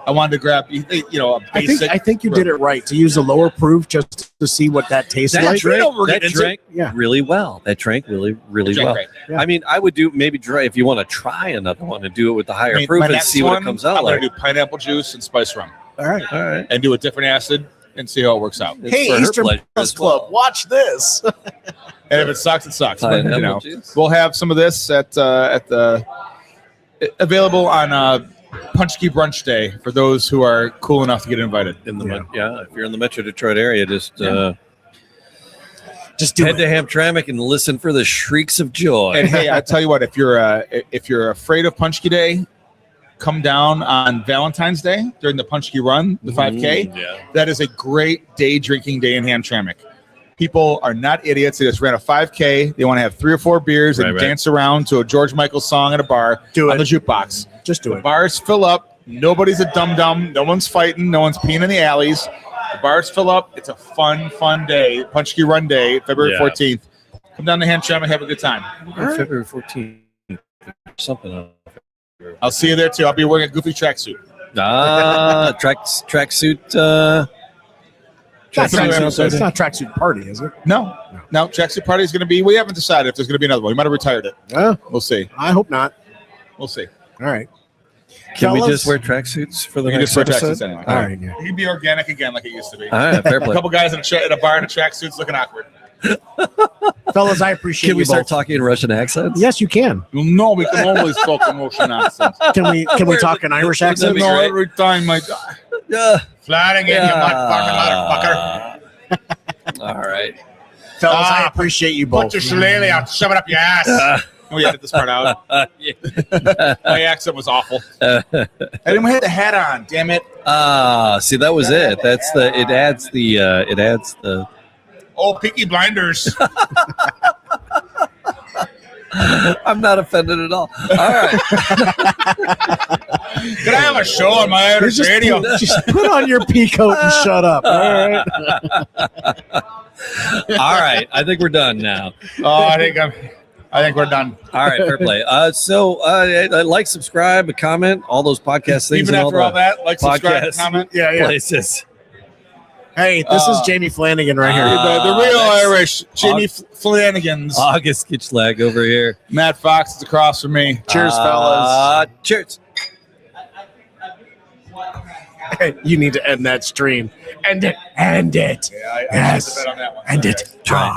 Speaker 3: I wanted to grab, a basic.
Speaker 4: I think you did it right to use a lower proof just to see what that tastes
Speaker 1: that
Speaker 4: like.
Speaker 1: drank,
Speaker 3: we're
Speaker 1: that
Speaker 3: getting into-
Speaker 1: drank
Speaker 4: Yeah.
Speaker 1: really well. That drank really, really
Speaker 3: Drank
Speaker 1: well.
Speaker 3: great.
Speaker 4: Yeah.
Speaker 1: I mean, I would do maybe dry if you want to try another one and do it with the higher
Speaker 3: I mean,
Speaker 1: proof
Speaker 3: my
Speaker 1: and
Speaker 3: next
Speaker 1: see what
Speaker 3: one,
Speaker 1: it comes out
Speaker 3: I'm
Speaker 1: like.
Speaker 3: going to do pineapple juice and spice rum,
Speaker 4: All right.
Speaker 1: All right.
Speaker 3: and do a different acid and see how it works out.
Speaker 1: It's
Speaker 4: Hey,
Speaker 1: for her
Speaker 4: Eastern
Speaker 1: pleasure
Speaker 4: Press
Speaker 1: as
Speaker 4: Club,
Speaker 1: well.
Speaker 4: watch this.
Speaker 3: And if it sucks, it sucks. But,
Speaker 1: Pineapple juice.
Speaker 3: we'll have some of this at the available on Punchki Brunch Day for those who are cool enough to get invited.
Speaker 1: In the
Speaker 4: Yeah.
Speaker 1: if you're in the Metro Detroit area, just
Speaker 4: Just do
Speaker 1: head
Speaker 4: it.
Speaker 1: to Hamtramck and listen for the shrieks of joy.
Speaker 3: And hey, I tell you what, if you're afraid of Punchki Day, come down on Valentine's Day during the Punchki Run, the 5K.
Speaker 1: Yeah.
Speaker 3: That is a great day drinking day in Hamtramck. People are not idiots. They just ran a 5K. They want to have 3 or 4 beers and
Speaker 1: Right.
Speaker 3: dance around to a George Michael song at a bar
Speaker 4: Do
Speaker 3: on
Speaker 4: it.
Speaker 3: the jukebox.
Speaker 4: Just do
Speaker 3: The
Speaker 4: it.
Speaker 3: bars fill up. Nobody's a dum-dum. No one's fighting. No one's peeing in the alleys. The bars fill up. It's a fun day. Punchki Run Day, February
Speaker 1: Yeah.
Speaker 3: 14th. Come down to Hamtramck and have a good time.
Speaker 1: February 14th. Something.
Speaker 3: I'll see you there too. I'll be wearing a goofy tracksuit.
Speaker 1: Tracksuit.
Speaker 4: It's
Speaker 3: Tracksuit.
Speaker 4: not tracksuit party, is it?
Speaker 3: No, tracksuit party is going to be. We haven't decided if there's going to be another one. We might have retired it.
Speaker 4: Yeah.
Speaker 3: We'll see.
Speaker 4: I hope not.
Speaker 3: We'll see.
Speaker 4: All right.
Speaker 1: Can we
Speaker 4: Fellas?
Speaker 1: just wear tracksuits for the
Speaker 3: We can
Speaker 1: next
Speaker 3: just wear
Speaker 1: episode?
Speaker 3: tracksuits anyway.
Speaker 4: All right. Yeah.
Speaker 3: You can be organic again like it used to be.
Speaker 1: All right, fair
Speaker 3: A
Speaker 1: play.
Speaker 3: couple guys in a bar in a tracksuits looking awkward.
Speaker 4: Fellas, I appreciate
Speaker 1: Can we
Speaker 4: you
Speaker 1: start
Speaker 4: both.
Speaker 1: talking in Russian accents?
Speaker 4: Yes, you can.
Speaker 3: No, we can always talk emotion accents.
Speaker 4: Can we talk an Irish
Speaker 1: That'd
Speaker 4: accent?
Speaker 1: be
Speaker 3: No,
Speaker 1: great.
Speaker 3: every time my
Speaker 1: Yeah.
Speaker 3: Flanagan, you motherfucker.
Speaker 1: All right.
Speaker 4: Fellas, I appreciate you both.
Speaker 3: Put your shillelagh out, shove it up your ass. We edit this part out. My accent was awful. I didn't have the hat on. Damn it.
Speaker 1: See, that was it. That's the. It adds the.
Speaker 3: Oh, Peaky Blinders.
Speaker 1: I'm not offended at all. All right.
Speaker 3: Can I have a show on my Irish radio?
Speaker 4: Just put on your pea coat and shut up. All right.
Speaker 1: All right. I think we're done now.
Speaker 3: Oh, I think we're done.
Speaker 1: All right. Fair play. So like, subscribe, comment, all those podcast things.
Speaker 3: Even
Speaker 1: and
Speaker 3: after all
Speaker 1: the
Speaker 3: that, like, subscribe,
Speaker 1: podcast
Speaker 3: comment.
Speaker 4: Yeah, yeah.
Speaker 1: places.
Speaker 4: Hey, this is Jamie Flanagan right here.
Speaker 3: The real
Speaker 1: that's
Speaker 3: Irish, Jimmy Flanagan's.
Speaker 1: August Kitchlag over here.
Speaker 3: Matt Fox is across from me.
Speaker 4: Cheers, fellas.
Speaker 1: Cheers.
Speaker 4: You need to end that stream. End it. End it.
Speaker 3: Yeah, I
Speaker 4: Yes.
Speaker 3: bet on that one.
Speaker 4: End it.
Speaker 1: Try.